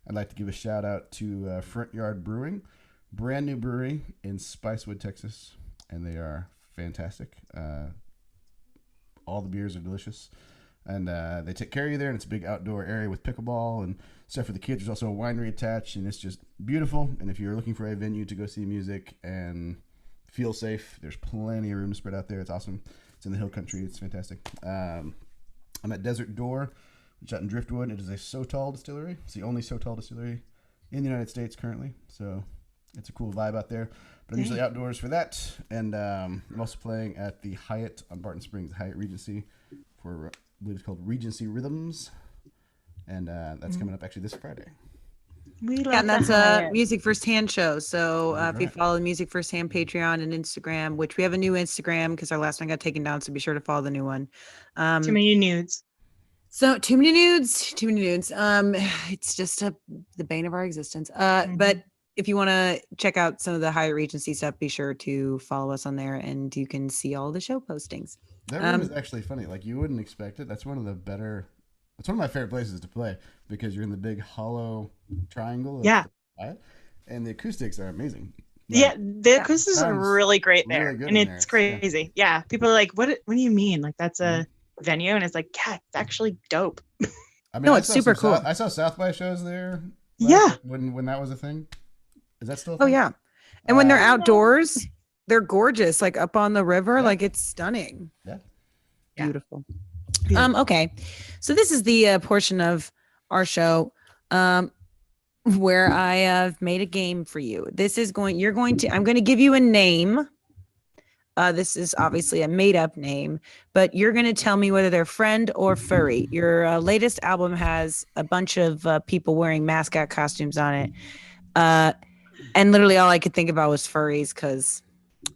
I'd like to give a shout out to Front Yard Brewing, brand new brewery in Spicewood, Texas, and they are fantastic. All the beers are delicious, and they take care of you there. And it's a big outdoor area with pickleball and stuff for the kids. There's also a winery attached, and it's just beautiful. And if you're looking for a venue to go see music and feel safe, there's plenty of room spread out there. It's awesome. It's in the hill country. It's fantastic. I'm at Desert Door, which is out in Driftwood. It is a Sotol distillery. It's the only Sotol distillery in the United States currently. So it's a cool vibe out there. But I'm usually outdoors for that. And I'm also playing at the Hyatt on Barton Springs, the Hyatt Regency, for I believe it's called Regency Rhythms. And that's coming up actually this Friday.
And that's a Music Firsthand show. So if you
Right.
follow the Music Firsthand Patreon and Instagram, which we have a new Instagram because our last one got taken down, so be sure to follow the new one.
Too many nudes.
So too many nudes. It's just the bane of our existence. But if you want to check out some of the Hyatt Regency stuff, be sure to follow us on there, and you can see all the show postings.
That room is actually funny. Like, you wouldn't expect it. It's one of my favorite places to play because you're in the big hollow triangle.
Yeah.
Hyatt, and the acoustics are amazing.
Yeah, the acoustics are
sounds
really great there,
really good
and
in there.
it's crazy. Yeah, people are like, "What do you mean? Like that's a venue?" And it's like, "Yeah, it's actually dope."
I mean,
No,
I
it's
saw
super
some
cool.
I saw South by shows there.
Yeah.
When that was a thing. Is that still a
Oh
thing?
yeah. And when they're outdoors, they're gorgeous, like up on the river.
Yeah.
Like it's stunning.
Yeah.
Yeah.
Beautiful. Okay. So this is the portion of our show where I have made a game for you. I'm going to give you a name. This is obviously a made up name, but you're going to tell me whether they're friend or furry. Your latest album has a bunch of people wearing mascot costumes on it. And literally all I could think about was furries because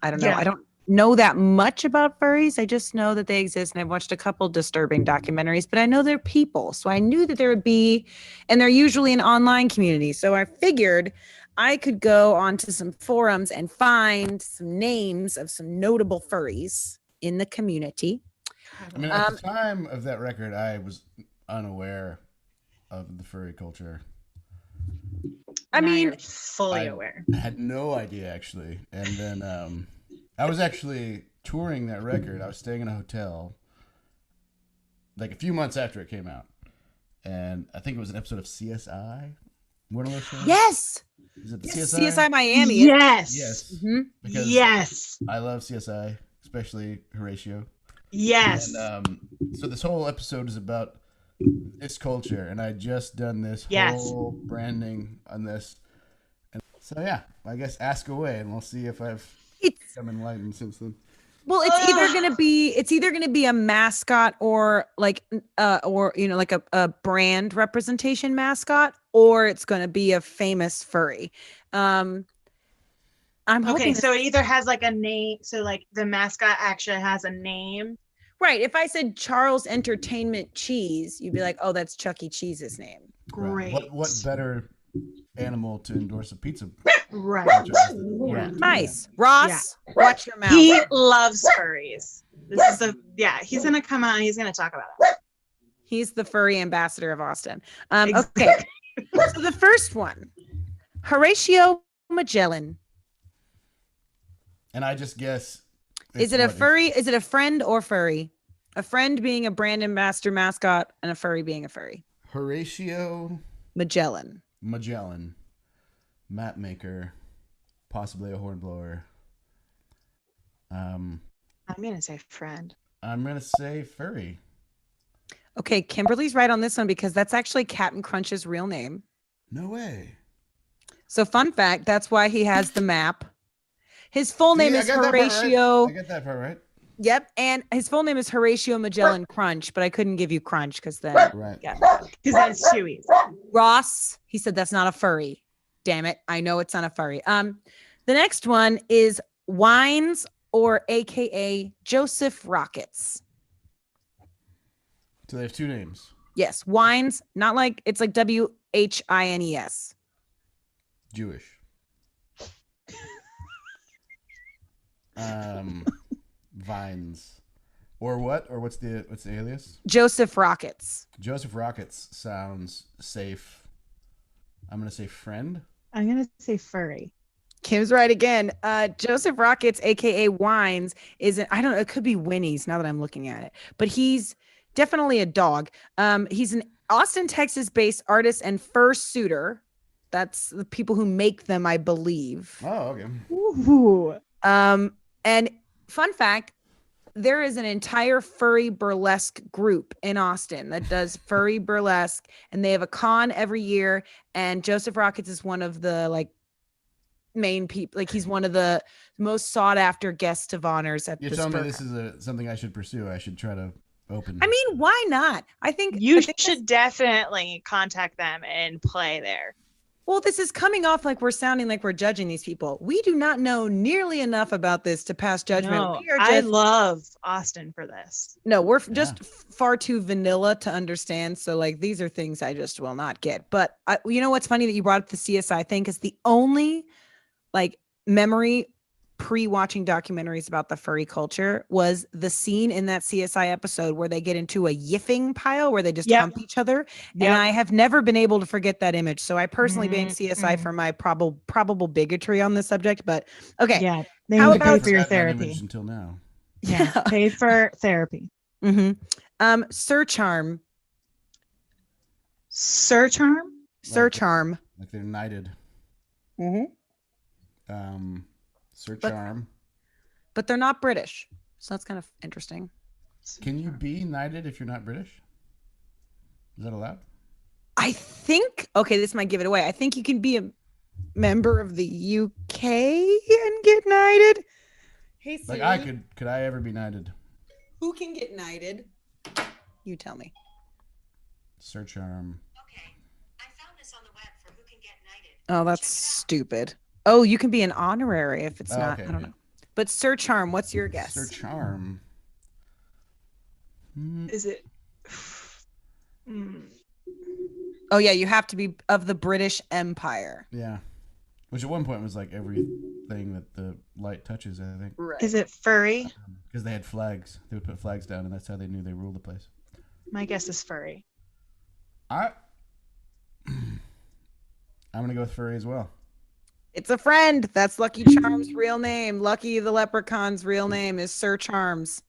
I don't know.
Yeah.
I don't know that much about furries. I just know that they exist, and I've watched a couple disturbing documentaries, but I know they're people. So I knew that there would be, and they're usually an online community. So I figured I could go onto some forums and find some names of some notable furries in the community.
I mean, at the time of that record, I was unaware of the furry culture.
I
Now
mean,
you're fully aware.
I had no idea, actually. And then I was actually touring that record. I was staying in a hotel like a few months after it came out. And I think it was an episode of CSI. One of those shows?
yes.
Is it the
Yes,
CSI?
CSI Miami.
Yes.
Yes.
Mhm.
Because
Yes.
I love CSI, especially Horatio.
Yes.
And so this whole episode is about this culture, and I just done this
Yes.
whole branding on this. And so yeah, I guess ask away, and we'll see if I've
It's
become enlightened since then.
Well, it's either gonna be a mascot or like like a brand representation mascot, or it's going to be a famous furry. I'm hoping.
Okay, so it either has like a name, so like the mascot actually has a name.
Right. If I said Charles Entertainment Cheese, you'd be like, oh, that's Chuck E. Cheese's name.
Great.
What better animal to endorse a pizza?
Right.
Yeah.
Nice. Ross, watch your mouth.
He loves furries. This is he's gonna come out and he's gonna talk about it.
He's the furry ambassador of Austin.
Exactly.
Okay. So the first one, Horatio Magellan.
And I just guess.
Is it a furry? Is it a friend or furry? A friend being a brand ambassador mascot and a furry being a furry.
Horatio
Magellan.
Map maker, possibly a hornblower.
I'm gonna say friend.
I'm gonna say furry.
Okay, Kimberly's right on this one because that's actually Captain Crunch's real name.
No way.
So fun fact, that's why he has the map. His full name is Horatio.
I get that part right.
Yep, and his full name is Horatio Magellan Crunch, but I couldn't give you Crunch because then
Right.
Because that's chewy.
Ross, he said that's not a furry. Damn it, I know it's not a furry. The next one is Wines or AKA Joseph Rockets.
So they have two names.
Yes, Wines, not like it's like WHINES.
Jewish. Vines. Or what? Or what's the alias?
Joseph Rockets.
Joseph Rockets sounds safe. I'm gonna say friend.
I'm gonna say furry.
Kim's right again. Joseph Rockets, aka Wines, I don't know, it could be Winnie's now that I'm looking at it, but he's definitely a dog. He's an Austin, Texas-based artist and fursuiter. That's the people who make them, I believe.
Oh, okay.
Ooh.
And fun fact, there is an entire furry burlesque group in Austin that does furry burlesque, and they have a con every year. And Joseph Rockets is one of the like main people. Like he's one of the most sought after guests of honors at.
You're telling me this is something I should pursue. I should try to open.
I mean, why not? I think
you should definitely contact them and play there.
Well, this is coming off like we're sounding like we're judging these people. We do not know nearly enough about this to pass judgment.
No, I love Austin for this.
No, we're just far too vanilla to understand. So like, these are things I just will not get. But you know what's funny that you brought up the CSI thing? Because the only like memory pre-watching documentaries about the furry culture was the scene in that CSI episode where they get into a yiffing pile where they just hump each other. And I have never been able to forget that image. So I personally blame CSI for my probable bigotry on this subject. But okay.
Yeah. How about for your therapy?
Until now.
Yeah. Pay for therapy.
Mm-hmm. Sir Charm.
Sir Charm?
Sir Charm.
Like they're knighted.
Mm-hmm.
Sir Charm.
But they're not British. So that's kind of interesting.
Can you be knighted if you're not British? Is that allowed?
I think, okay, this might give it away. I think you can be a member of the UK and get knighted. Hey, Siri.
Like could I ever be knighted?
Who can get knighted? You tell me.
Sir Charm.
Okay. I found this on the web for who can get knighted.
Oh, that's stupid. Oh, you can be an honorary if it's not.
Okay,
I don't know. But Sir Charm, what's your guess?
Sir Charm.
Is it?
Oh, yeah. You have to be of the British Empire.
Yeah. Which at one point was like everything that the light touches, I think.
Right.
Is it furry?
Because they had flags. They would put flags down, and that's how they knew they ruled the place.
My guess is furry.
I'm going to go with furry as well.
It's a friend. That's Lucky Charm's real name. Lucky the Leprechaun's real name is Sir Charms.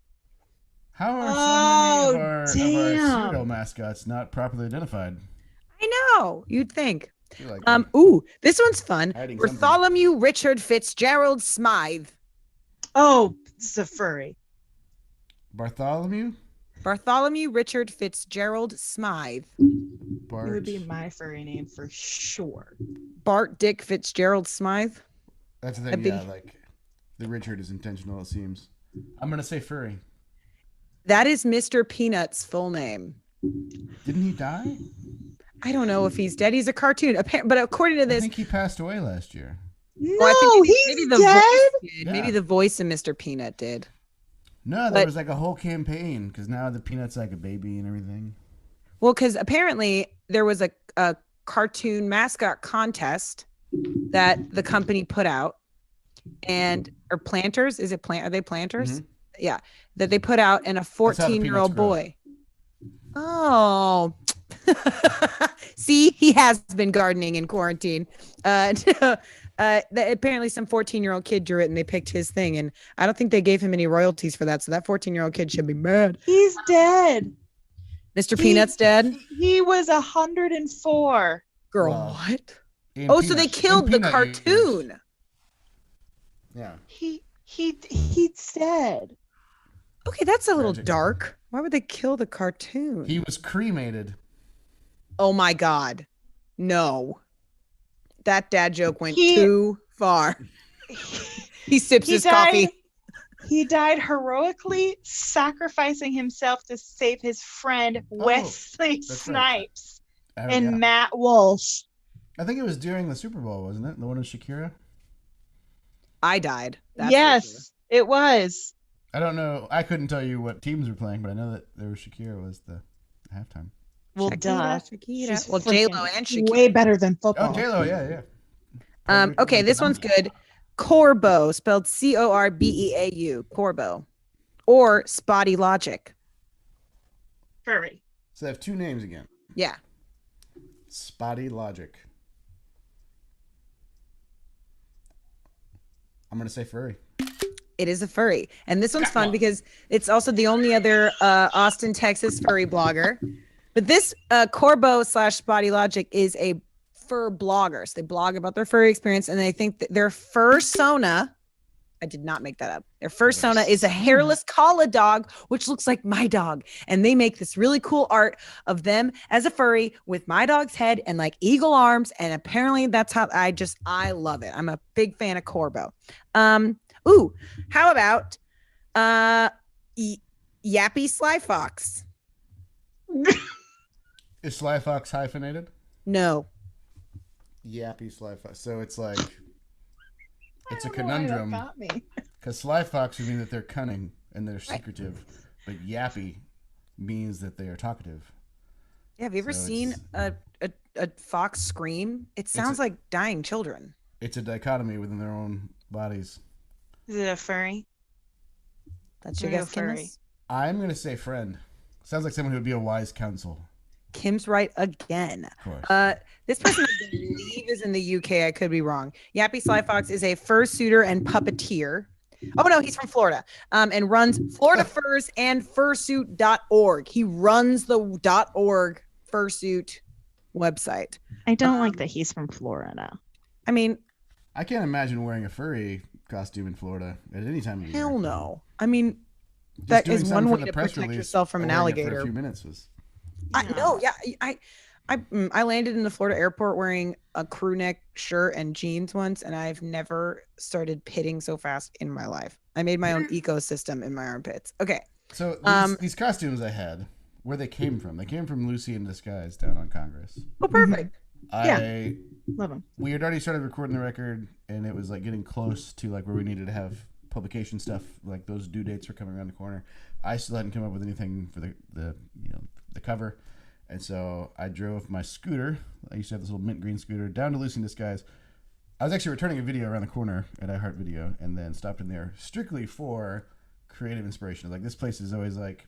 How are so many of our pseudo mascots not properly identified?
I know. You'd think.
Like,
ooh, this one's fun.
Hiding
Bartholomew Richard Fitzgerald Smythe.
Oh, it's a furry.
Bartholomew
Richard Fitzgerald Smythe.
Bart.
It would be my furry name for sure.
Bart Dick Fitzgerald Smythe.
That's the thing, yeah, like the Richard is intentional, it seems. I'm going to say furry.
That is Mr. Peanut's full name.
Didn't he die?
I don't know if he's dead. He's a cartoon. But according to
I
this,
think he passed away last year.
No,
I think
he's
the
dead.
voice did.
Yeah.
Maybe the voice of Mr. Peanut did.
No, there
But-
was like a whole campaign because now the Peanut's like a baby and everything.
Well, because apparently there was a cartoon mascot contest that the company put out, or planters. Is it plant? Are they planters?
Mhm.
Yeah, that they put out, and a
That's how the
14-year-old
peanuts grow.
boy. Oh, see, he has been gardening in quarantine. Apparently some 14-year-old kid drew it, and they picked his thing, and I don't think they gave him any royalties for that. So that 14-year-old kid should be mad.
He's dead.
Mr. Peanut's dead.
He was 104.
Girl,
Wow.
what?
In
Oh, so they
Peanut- in
killed the
Peanut
cartoon.
years. Yeah.
He's dead.
Okay, that's a little
Tragic.
dark. Why would they kill the cartoon?
He was cremated.
Oh my God. No. That dad joke went
He-
too far. He sips
He
his
died.
coffee.
He died heroically, sacrificing himself to save his friend Wesley
that's right.
Snipes
Oh,
and
yeah.
Matt Walsh.
I think it was during the Super Bowl, wasn't it? The one with Shakira.
I died. That's for
Yes,
sure.
it was.
I don't know. I couldn't tell you what teams were playing, but I know that there was Shakira was the halftime.
Well,
Shakira,
duh.
Shakira.
She's
Well, J-Lo
freaking
and Shakira.
way better than football.
Oh, J-Lo, yeah.
Okay, this one's good. Corbo, spelled Corbeau, Corbo, or Spotty Logic.
Furry.
So they have two names again.
Yeah.
Spotty Logic. I'm gonna say furry.
It is a furry. And this one's fun because it's also the only other Austin, Texas furry blogger. But this Corbo / Spotty Logic is a fur blogger. So they blog about their furry experience, and they think that their fursona, I did not make that up. Their fursona is a hairless collie dog, which looks like my dog. And they make this really cool art of them as a furry with my dog's head and like eagle arms. And apparently that's how I love it. I'm a big fan of Corbo. Ooh, how about Yappy Sly Fox?
Is Sly Fox hyphenated?
No.
Yappy Sly Fox. So it's like it's a
I don't know why that
conundrum
got me.
because Sly Fox would mean that they're cunning and they're secretive, but Yappy means that they are talkative.
Yeah, have you ever
So
seen a fox scream? It sounds like dying children.
It's a dichotomy within their own bodies.
Is it a furry?
That's your
Real
guess,
furry.
Kim?
I'm gonna say friend. Sounds like someone who would be a wise counsel.
Kim's right again.
Of course.
This person I believe is in the UK. I could be wrong. Yappy Sly Fox is a fursuiter and puppeteer. Oh no, he's from Florida. And runs Florida Furs and fursuit.org. He runs the .org fursuit website.
I don't like that he's from Florida.
I mean,
I can't imagine wearing a furry costume in Florida at any time of year.
hell no. I mean,
Just
that
doing
is
something
one
for
way
the
to
press
protect
release
yourself from
or
an
wearing it for
alligator.
a few minutes was.
I landed in the Florida airport wearing a crew neck shirt and jeans once, and I've never started pitting so fast in my life. I made my own ecosystem in my armpits. Okay.
So these costumes I had, where they came from? They came from Lucy in Disguise down on Congress.
Oh, perfect.
Love him.
We had already started recording the record, and it was like getting close to like where we needed to have publication stuff. Like those due dates were coming around the corner. I still hadn't come up with anything for the cover, and so I drove my scooter. I used to have this little mint green scooter down to Lucy in Disguise. I was actually returning a video around the corner at iHeartVideo, and then stopped in there strictly for creative inspiration. Like this place is always like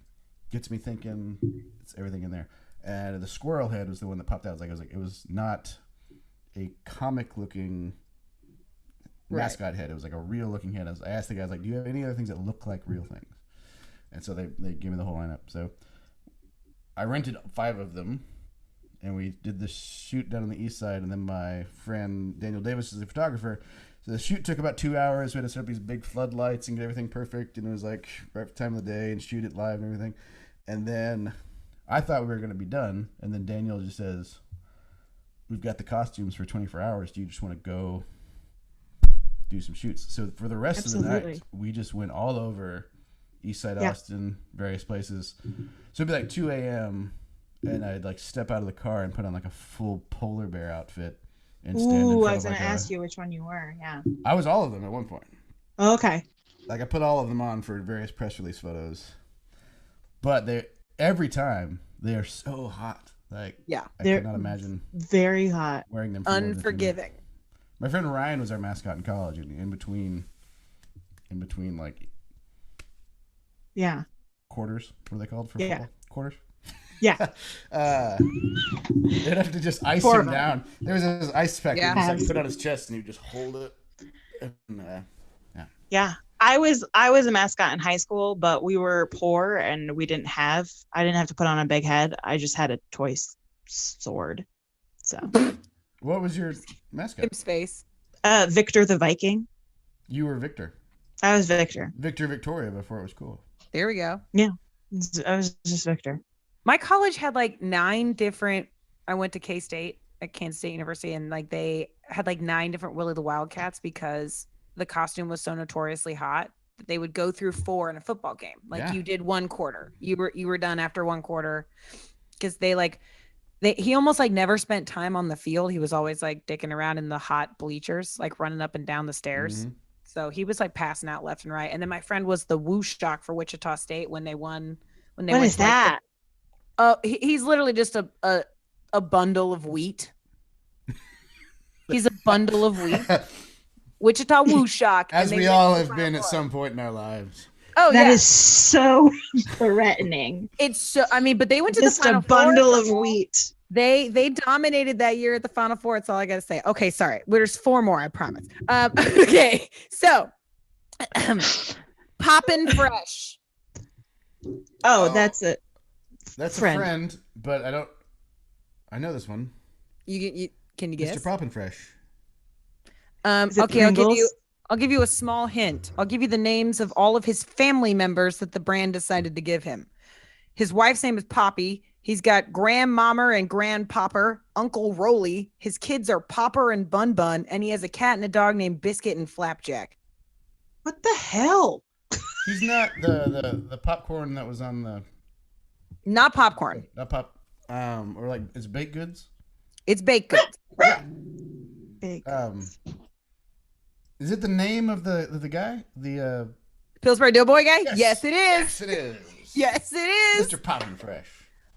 gets me thinking. It's everything in there. And the squirrel head was the one that popped out. I was like, it was not a comic looking mascot head. It was like a real looking head. I asked the guys, like, do you have any other things that look like real things? And so they gave me the whole lineup. So I rented 5 of them, and we did the shoot down on the east side. And then my friend Daniel Davis is a photographer. So the shoot took about 2 hours. We had to set up these big floodlights and get everything perfect. And it was like right time of the day and shoot it live and everything. And then I thought we were going to be done. And then Daniel just says, we've got the costumes for 24 hours. Do you just want to go do some shoots? So for the rest of the night, we just went all over Eastside Austin, various places. So it'd be like 2 a.m. and I'd like step out of the car and put on like a full polar bear outfit and stand in
Ooh,
front
I was
of
gonna
like
ask you which one you were. Yeah.
I was all of them at one point.
Oh, okay.
Like I put all of them on for various press release photos, but every time they are so hot. Like
Yeah,
I
they're
cannot imagine
very hot.
wearing them. For more than 2 minutes.
unforgiving.
My friend Ryan was our mascot in college, and in between like
Yeah.
quarters, what are they called for
Yeah.
football? Quarters.
Yeah.
They'd have to just ice
Four
him
of them.
down. There was this ice pack
Yeah.
that he just like put on his chest, and he would just hold it. And,
Yeah. I was a mascot in high school, but we were poor and I didn't have to put on a big head. I just had a toy sword. So
what was your mascot?
Tim's face.
Victor the Viking.
You were Victor.
I was Victor.
Victor Victoria before it was cool.
There we go.
I was just Victor.
My college had like 9 different. I went to K-State at Kansas State University, and like they had like 9 different Willie the Wildcats because the costume was so notoriously hot that they would go through 4 in a football game. Like
Yeah.
you did 1 quarter, you were done after 1 quarter, because he almost like never spent time on the field. He was always like dicking around in the hot bleachers, like running up and down the stairs.
Mhm.
So he was like passing out left and right. And then my friend was the whoosh jock for Wichita State when they won. When they
What
went
is
to, like,
that?
he's literally just a bundle of wheat. He's a bundle of wheat. Wichita whoosh jock.
As
and they
we
went
all
to the
have
Final
been at
Four.
some point in our lives.
Oh
That
yeah,
is so threatening.
it's so. I mean, but they went to
Just
the Final
a bundle
Four.
of wheat.
They dominated that year at the Final Four. That's all I gotta say. Okay, sorry. There's 4 more, I promise. Okay, so Poppin' Fresh.
Oh, that's it.
That's
Friend.
a friend, but I know this one.
You can you guess?
Mr. Poppin' Fresh.
Is it
Okay,
Pringles?
I'll give you a small hint. I'll give you the names of all of his family members that the brand decided to give him. His wife's name is Poppy. He's got Grandmama and Grandpopper, Uncle Rolly. His kids are Popper and Bun Bun, and he has a cat and a dog named Biscuit and Flapjack.
What the hell?
He's not the popcorn that was on the
Not popcorn.
or like it's baked goods.
It's baked goods.
Yeah.
Big.
Is it the name of the guy? The
Pillsbury Doughboy guy?
Yes.
Yes, it is.
yes, it is.
Yes, it is.
Mr. Poppin' Fresh.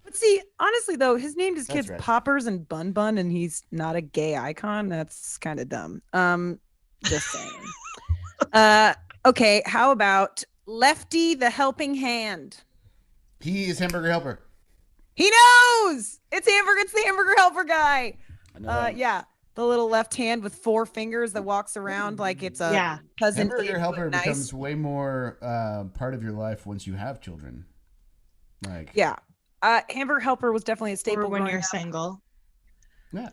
But see, honestly though, his named his
That's
kids
right.
Poppers and Bun Bun, and he's not a gay icon. That's kind of dumb. Just saying. Okay, how about Lefty the Helping Hand?
He is Hamburger Helper.
He knows. It's the Hamburger Helper guy.
I know that one.
Yeah, the little left hand with 4 fingers that walks around like it's a
Yeah.
cousin.
Hamburger
8
Helper
foot nice.
becomes way more part of your life once you have children. Like
Yeah. Hamburger Helper was definitely a staple
Or when
growing
you're
up.
single.
yeah.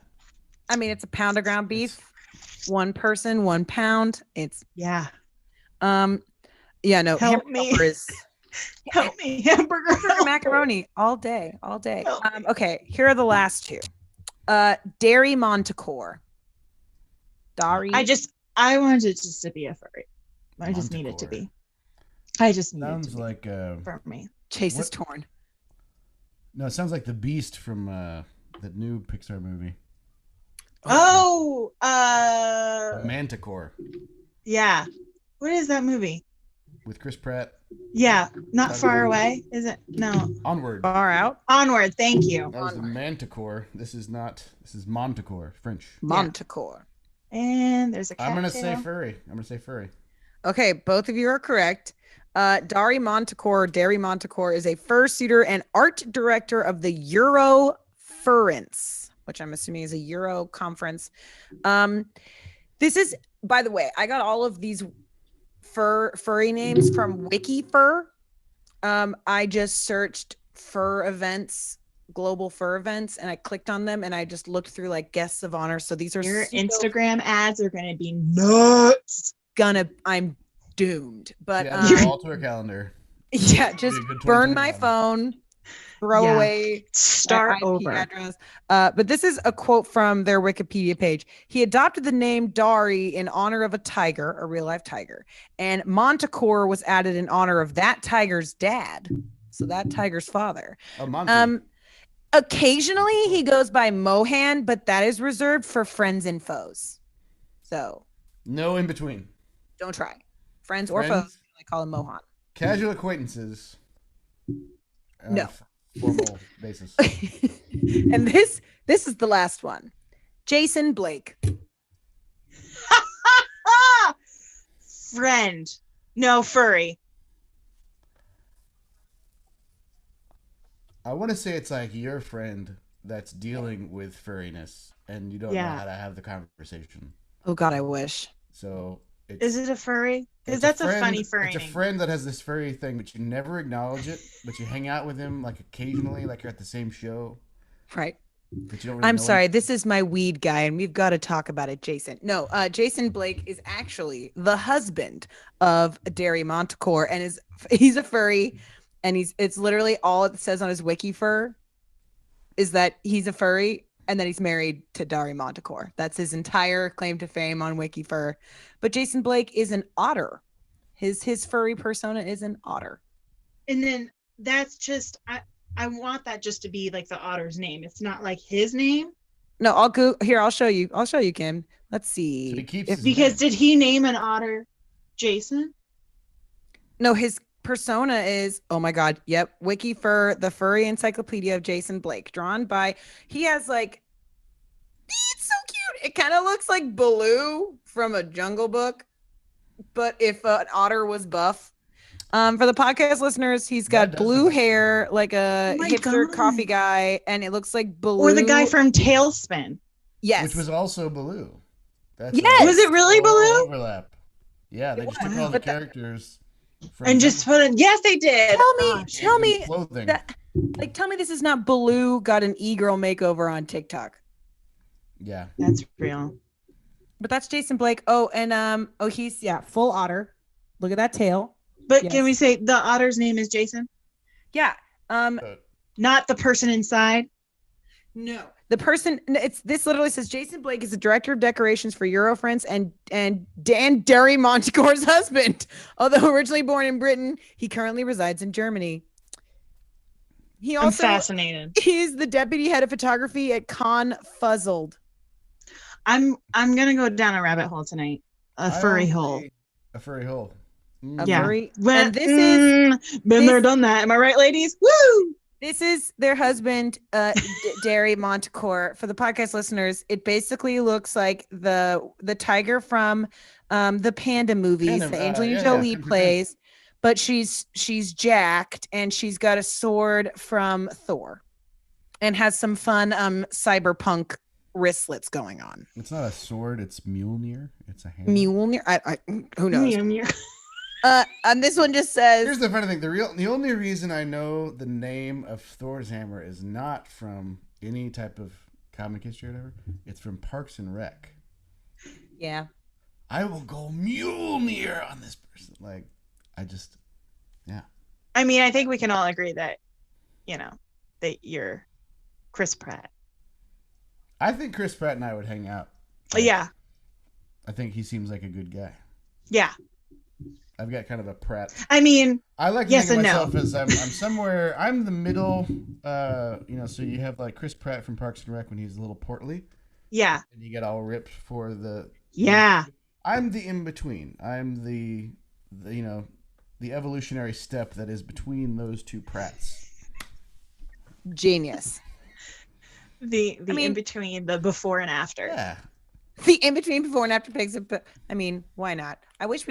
I mean, it's a pound of ground beef, 1 person, 1 pound. It's
Yeah.
yeah, no,
Help
Hamburger
me.
Helper is
Help me, hamburger.
hamburger macaroni all day, all day.
Help me.
Okay, here are the last 2. Dairy Montecore. Dari.
I wanted it just to be a furry. I just need it to
Manticore.
be. I just need it
Sounds
to be
like
for me.
Chase is
what-
torn.
no, it sounds like the Beast from that new Pixar movie.
Oh,
Manticore
yeah. What is that movie?
with Chris Pratt.
Yeah, not
That'd
far
be-
away. Is it? No.
Onward.
Far out.
Onward. Thank you.
That was the Manticore. This is Monticore, French.
Montecore.
And there's a cat
I'm gonna
tail.
say furry.
Okay, both of you are correct. Dari Montecore, Dairy Montecore is a fursuiter and art director of the Euro Furrence, which I'm assuming is a Euro conference. This is, by the way, I got all of these furry names from WikiFur. I just searched fur events, global fur events, and I clicked on them and I just looked through like guests of honor. So these are
Your
so
Instagram ads are gonna be nuts.
I'm doomed. But
Yeah, add them all to our calendar.
yeah, just
Be a good
burn my
2021.
phone, throw
Yeah.
away
Start
my IP
over.
address. But this is a quote from their Wikipedia page. He adopted the name Dari in honor of a tiger, a real life tiger, and Montecore was added in honor of that tiger's dad. So that tiger's father.
Oh, Monty.
Occasionally he goes by Mohan, but that is reserved for friends and foes. So
No in between.
don't try. Friends or
Friends?
foes, I call him Mohan.
Casual acquaintances.
No.
Formal basis.
And this is the last one. Jason Blake.
Friend. No, furry.
I want to say it's like your friend that's dealing with furriness and you don't know how to have the conversation.
Oh God, I wish.
So it's,
Is it a furry? Because
it's
that's
a,
a
friend,
funny furry
It's a
name.
friend that has this furry thing, but you never acknowledge it. But you hang out with him like occasionally, like you're at the same show.
Right.
But you don't really
I'm
know
sorry.
him.
This is my weed guy, and we've got to talk about it, Jason. No, Jason Blake is actually the husband of Derry Montecore, and he's a furry, and it's literally all it says on his wiki fur is that he's a furry, and that he's married to Derry Montecore. That's his entire claim to fame on wiki fur. But Jason Blake is an otter. His furry persona is an otter.
And then that's just I want that just to be like the otter's name. It's not like his name.
No, I'll go here. I'll show you, Kim. Let's see.
So he keeps his
Because
name.
did he name an otter Jason?
No, his persona is, oh my God. Yep. Wiki Fur, the furry encyclopedia of Jason Blake, drawn by, he has like, it's so cute. It kind of looks like Baloo from a Jungle Book, but if an otter was buff. For the podcast listeners, he's got blue hair, like a hipster coffee guy, and it looks like Baloo.
Or the guy from Tailspin.
Yes.
Which was also Baloo. That's
Yes.
Was it really Baloo?
Overlap. Yeah, they just took all the characters
And just put in, yes, they did.
Tell me
clothing.
tell me this is not Baloo got an e-girl makeover on TikTok.
Yeah.
That's real.
But that's Jason Blake. Oh, and he's full otter. Look at that tail.
But
Yes.
can we say the otter's name is Jason?
Yeah.
Not the person inside?
No. The person, this literally says Jason Blake is the director of decorations for Eurofriends and Dan Derry Montecore's husband. Although originally born in Britain, he currently resides in Germany.
I'm fascinated.
He's the deputy head of photography at Con Fuzzled.
I'm gonna go down a rabbit hole tonight. A furry hole.
A furry hole.
Furry.
Well,
And this is
been there, done that. Am I right, ladies? Woo!
This is their husband, Derry Montecore. For the podcast listeners, it basically looks like the tiger from the Panda movies that Angelina Jolie plays, but she's jacked and she's got a sword from Thor, and has some fun cyberpunk wristlets going on.
It's not a sword; it's Mjolnir. It's a hammer.
Mjolnir. I who knows? And this one just says.
Here's the funny thing: the only reason I know the name of Thor's hammer is not from any type of comic history or whatever. It's from Parks and Rec.
Yeah.
I will go Mjolnir on this person. Like, yeah.
I mean, I think we can all agree that, that you're Chris Pratt.
I think Chris Pratt and I would hang out.
Yeah.
I think he seems like a good guy.
Yeah.
I've got kind of a Pratt.
I mean,
I like to
yes
think of
and
myself
no.
as I'm somewhere. I'm the middle. So you have like Chris Pratt from Parks and Rec when he's a little portly.
Yeah.
And you get all ripped for the.
Yeah.
I'm the in between. I'm the evolutionary step that is between those two Pratts.
Genius.
The in between, the before and after.
Yeah.
The in between before and after pics. I mean, why not? I wish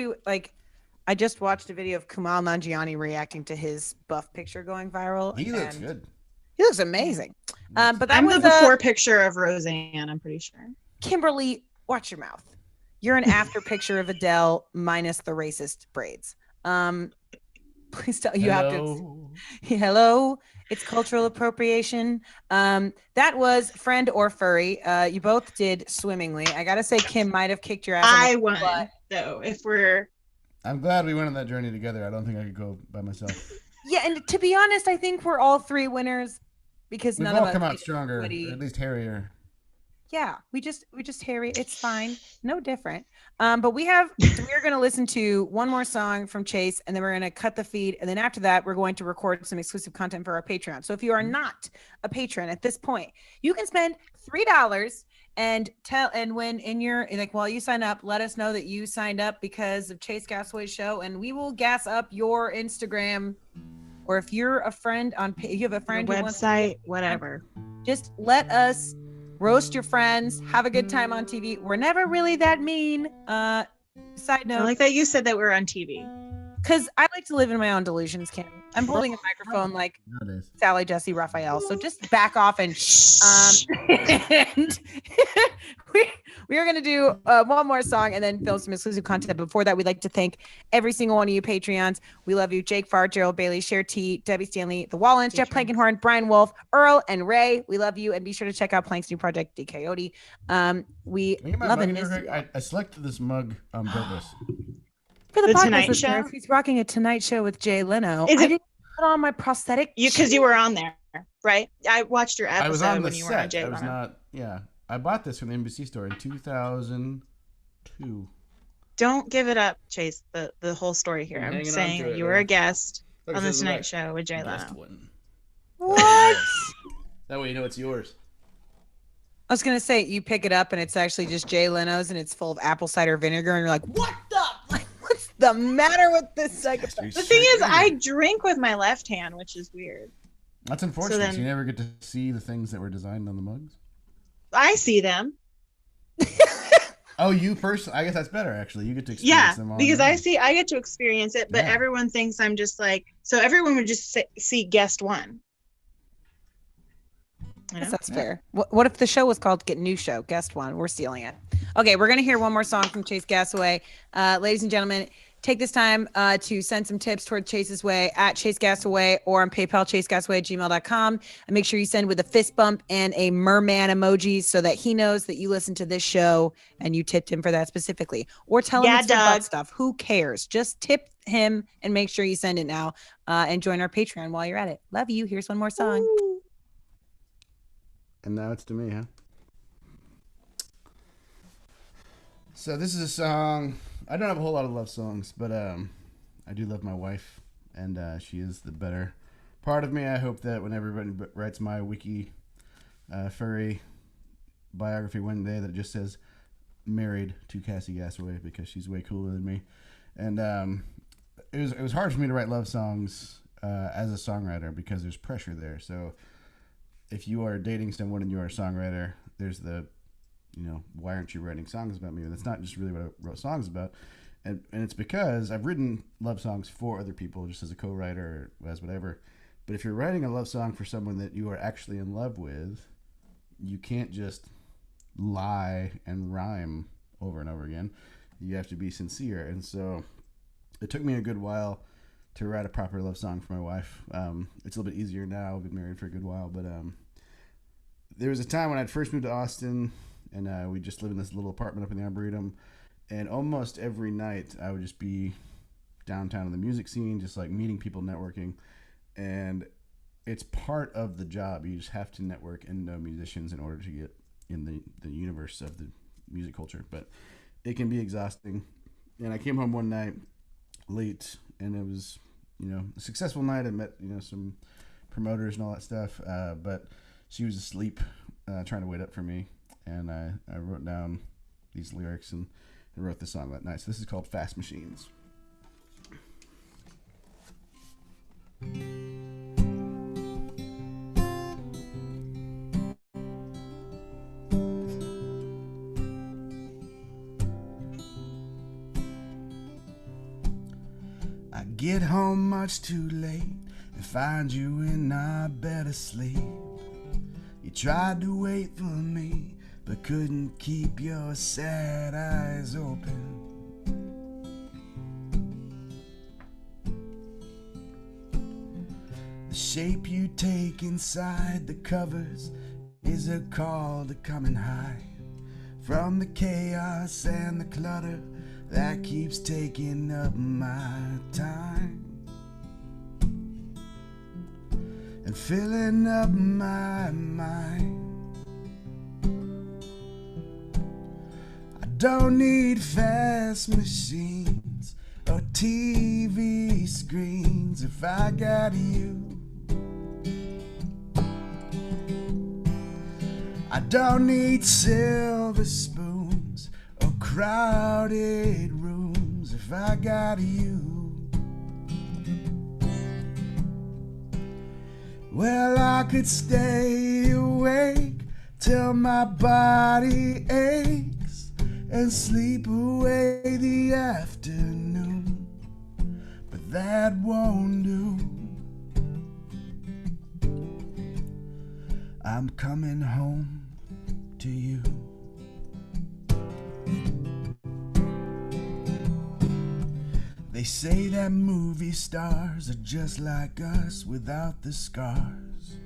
I just watched a video of Kumail Nanjiani reacting to his buff picture going viral.
He looks good.
He looks amazing. But that
I'm
was
the before picture of Roseanne, I'm pretty sure.
Kimberly, watch your mouth. You're an after picture of Adele minus the racist braids. Please tell you have to. Hello. It's cultural appropriation. That was friend or furry. You both did swimmingly. I gotta say, Kim might have kicked your ass.
I won, though. If we're.
I'm glad we went on that journey together. I don't think I could go by myself.
Yeah, and to be honest, I think we're all three winners because
We've
none
all
of us
come out stronger, or at least hairier.
Yeah, we just Harry. It's fine, no different. But we're going to listen to one more song from Chase, and then we're going to cut the feed, and then after that, we're going to record some exclusive content for our Patreon. So if you are not a patron at this point, you can spend $3 and when in your like while you sign up, let us know that you signed up because of Chase Gassaway's show, and we will gas up your Instagram. Or if you're a friend you have a friend
Your
who wants
website, whatever.
just let us roast your friends, have a good time on TV. We're never really that mean. Side
I
note,
like that you said that we're on TV.
because I like to live in my own delusions, Kim. I'm holding a microphone like
Nowadays.
Sally Jesse Raphael, so just back off and and we are going to do one more song and then film some exclusive content. Before that, we'd like to thank every single one of you Patreons. We love you. Jake Farr, Gerald Bailey, Cher T, Debbie Stanley, The Wallens, Jeff Plankenhorn, Brian Wolf, Earl, and Ray. We love you. And be sure to check out Plank's new project, D Coyote. We love it.
I selected this mug on purpose.
For the
The
podcast
Tonight
listeners,
Show?
he's rocking a Tonight Show with Jay Leno.
Is
I
it-
didn't put on my prosthetic.
Because you were on there, right? I watched your
I was on
episode
the
when you were on
set.
Jay
I was
Leno.
not. Yeah, I bought this from the NBC store in 2002.
Don't give it up, Chase. The whole story here.
I'm
I'm
hanging on
saying
to it,
you were
man.
a guest
Look,
on
it
the
says
Tonight
right.
Show with Jay
Best
Leno.
one.
What?
That way you know it's yours.
I was gonna say you pick it up and it's actually just Jay Leno's and it's full of apple cider vinegar and you're like, what the? Like, what's the matter with this psychopath?
The thing is, I drink with my left hand, which is weird.
That's unfortunate.
So then-
you never get to see the things that were designed on the mugs.
I see them.
Oh, you personally? I guess that's better actually. You get to experience
Yeah,
them all.
because I get to experience it, but
Yeah.
everyone thinks I'm just like, so everyone would just see guest one. You know?
That's fair. What if the show was called Get New Show? Guest one. We're stealing it. Okay, we're gonna hear one more song from Chase Gassaway. Ladies and gentlemen, take this time to send some tips toward Chase's Way at Chase Gassaway or on PayPal, chasegassaway@gmail.com. And make sure you send with a fist bump and a merman emoji so that he knows that you listen to this show and you tipped him for that specifically. Or tell him
Yeah,
it's for butt
Doug.
stuff. Who cares? Just tip him and make sure you send it now. And join our Patreon while you're at it. Love you. Here's one more song.
Ooh.
And now it's to me, huh? So this is a song. I don't have a whole lot of love songs, but I do love my wife, and she is the better part of me. I hope that when everybody writes my wiki furry biography one day, that it just says married to Cassie Gassaway because she's way cooler than me. And it was hard for me to write love songs as a songwriter because there's pressure there. So if you are dating someone and you are a songwriter, there's the, why aren't you writing songs about me? And that's not just really what I wrote songs about. And it's because I've written love songs for other people just as a co-writer or as whatever. But if you're writing a love song for someone that you are actually in love with, you can't just lie and rhyme over and over again. You have to be sincere. And so it took me a good while to write a proper love song for my wife. It's a little bit easier now. I've been married for a good while, but there was a time when I'd first moved to Austin, and we just lived in this little apartment up in the Arboretum, and almost every night I would just be downtown in the music scene, just like meeting people, networking, and it's part of the job. You just have to network and know musicians in order to get in the universe of the music culture, but it can be exhausting. And I came home one night late, and it was a successful night. I met some promoters and all that stuff, but she was asleep trying to wait up for me, and I wrote down these lyrics and wrote the song that night. So this is called Fast Machines. I get home much too late and find you in our bed asleep. You tried to wait for me, but couldn't keep your sad eyes open. The shape you take inside the covers is a call to come and hide from the chaos and the clutter that keeps taking up my time and filling up my mind. don't need fast machines or TV screens if I got you. I don't need silver spoons or crowded rooms if I got you. Well, I could stay awake till my body aches and sleep away the afternoon, but that won't do. I'm coming home to you. They say that movie stars are just like us without the scars.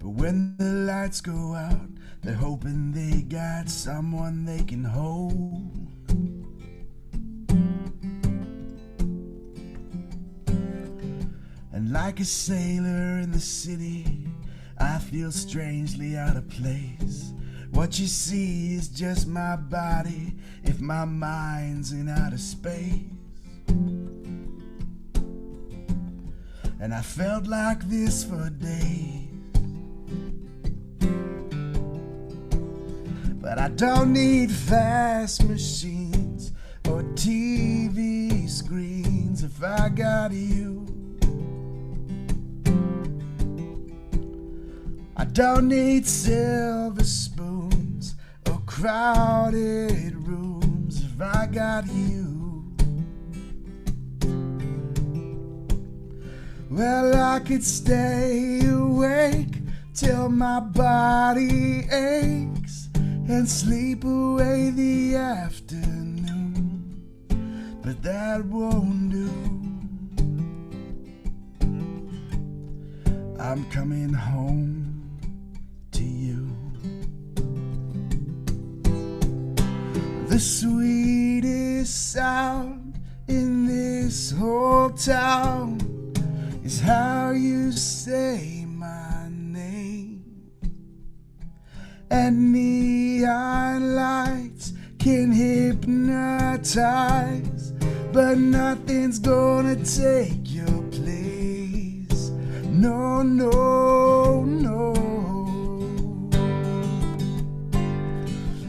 But when the lights go out, they're hoping they got someone they can hold. And like a sailor in the city, I feel strangely out of place. What you see is just my body if my mind's in outer space. And I felt like this for days. But I don't need fast machines or TV screens if I got you. I don't need silver spoons or crowded rooms if I got you. Well, I could stay awake till my body aches and sleep away the afternoon, but that won't do. I'm coming home to you. The sweetest sound in this whole town is how you say my name. And neon lights can hypnotize, but nothing's gonna take your place. No, no, no.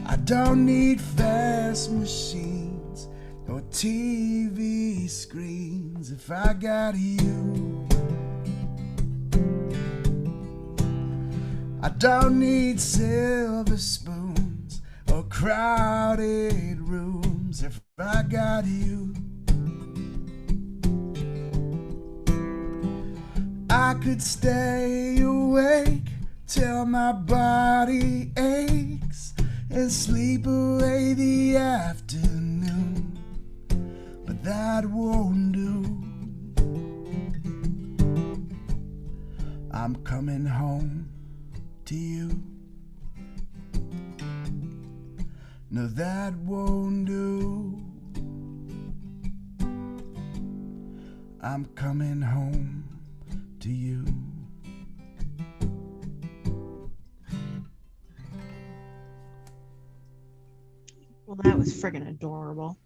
I don't need fast machines or TV screens if I got you. I don't need silver spoons or crowded rooms if I got you. I could stay awake till my body aches and sleep away the afternoon, but that won't do. I'm coming home to you. No, that won't do. I'm coming home to you.
Well, that was friggin' adorable.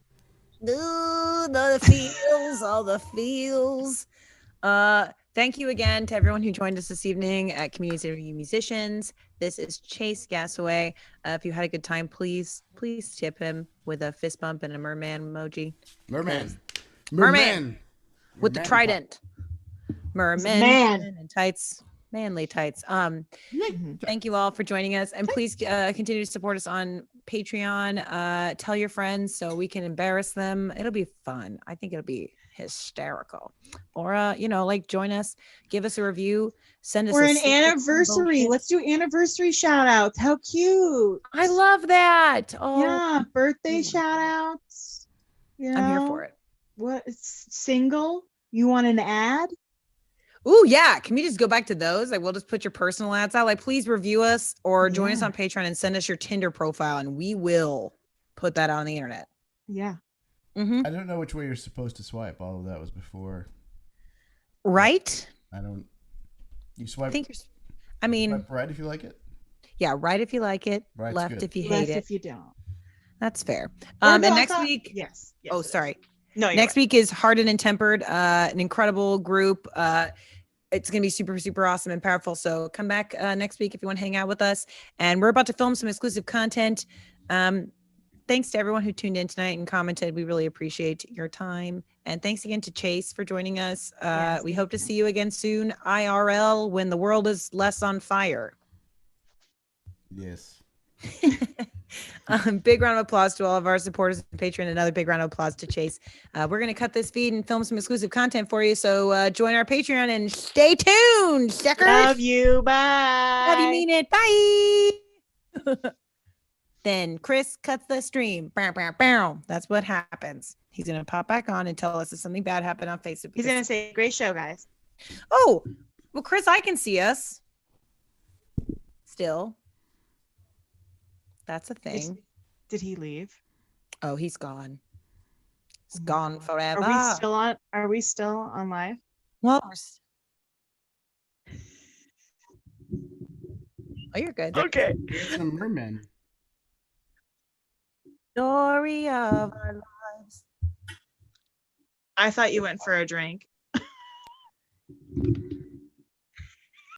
Ooh, the feels, all the feels. Thank you again to everyone who joined us this evening at Community Interview Musicians. This is Chase Gassaway. If you had a good time, please tip him with a fist bump and a merman emoji. Merman with the trident. Merman and tights, manly tights. Thank you all for joining us, and please continue to support us on Patreon. Tell your friends so we can embarrass them. It'll be fun. I think it'll be hysterical. Or join us, give us a review, send us
We're an anniversary. Let's do anniversary shout outs. How cute.
I love that. Oh
yeah, birthday shout outs.
I'm here for it.
What, single? You want an ad?
Oh yeah, can we just go back to those? Like, we'll just put your personal ads out. Like, please review us or join us on Patreon and send us your Tinder profile, and we will put that out on the internet.
Yeah.
Mm-hmm.
I don't know which way you're supposed to swipe. All of that was before.
Right?
I don't. You swipe.
Swipe right
if you like it.
Yeah, right if you like it.
Right's
left
good.
if you hate
Left
it.
if you don't.
That's fair.
Or
And
no, I
next
thought-
week,
Yes. yes,
oh,
it is.
sorry.
No, you're
Next
right.
week is Hardened and Tempered, an incredible group. It's going to be super, super awesome and powerful. So come back next week if you want to hang out with us. And we're about to film some exclusive content. Thanks to everyone who tuned in tonight and commented. We really appreciate your time. And thanks again to Chase for joining us.
Yes,
We
thank
hope to
you.
see you again soon, IRL, when the world is less on fire.
Yes.
Big round of applause to all of our supporters and patrons. Another big round of applause to Chase. We're going to cut this feed and film some exclusive content for you. So join our Patreon and stay tuned, suckers.
Love you. Bye.
Love you, mean it. Bye. Then Chris cuts the stream. Bow, bow, bow. That's what happens. He's going to pop back on and tell us if something bad happened on Facebook.
He's gonna say, "Great show, guys."
Oh, well, Chris, I can see us. Still. That's a thing.
Did he leave?
Oh, he's gone. He's
Oh my
gone
God.
forever.
Are we still on live?
Well, oh, you're good.
Okay.
It's a merman.
Story of our lives.
I thought you went for a drink.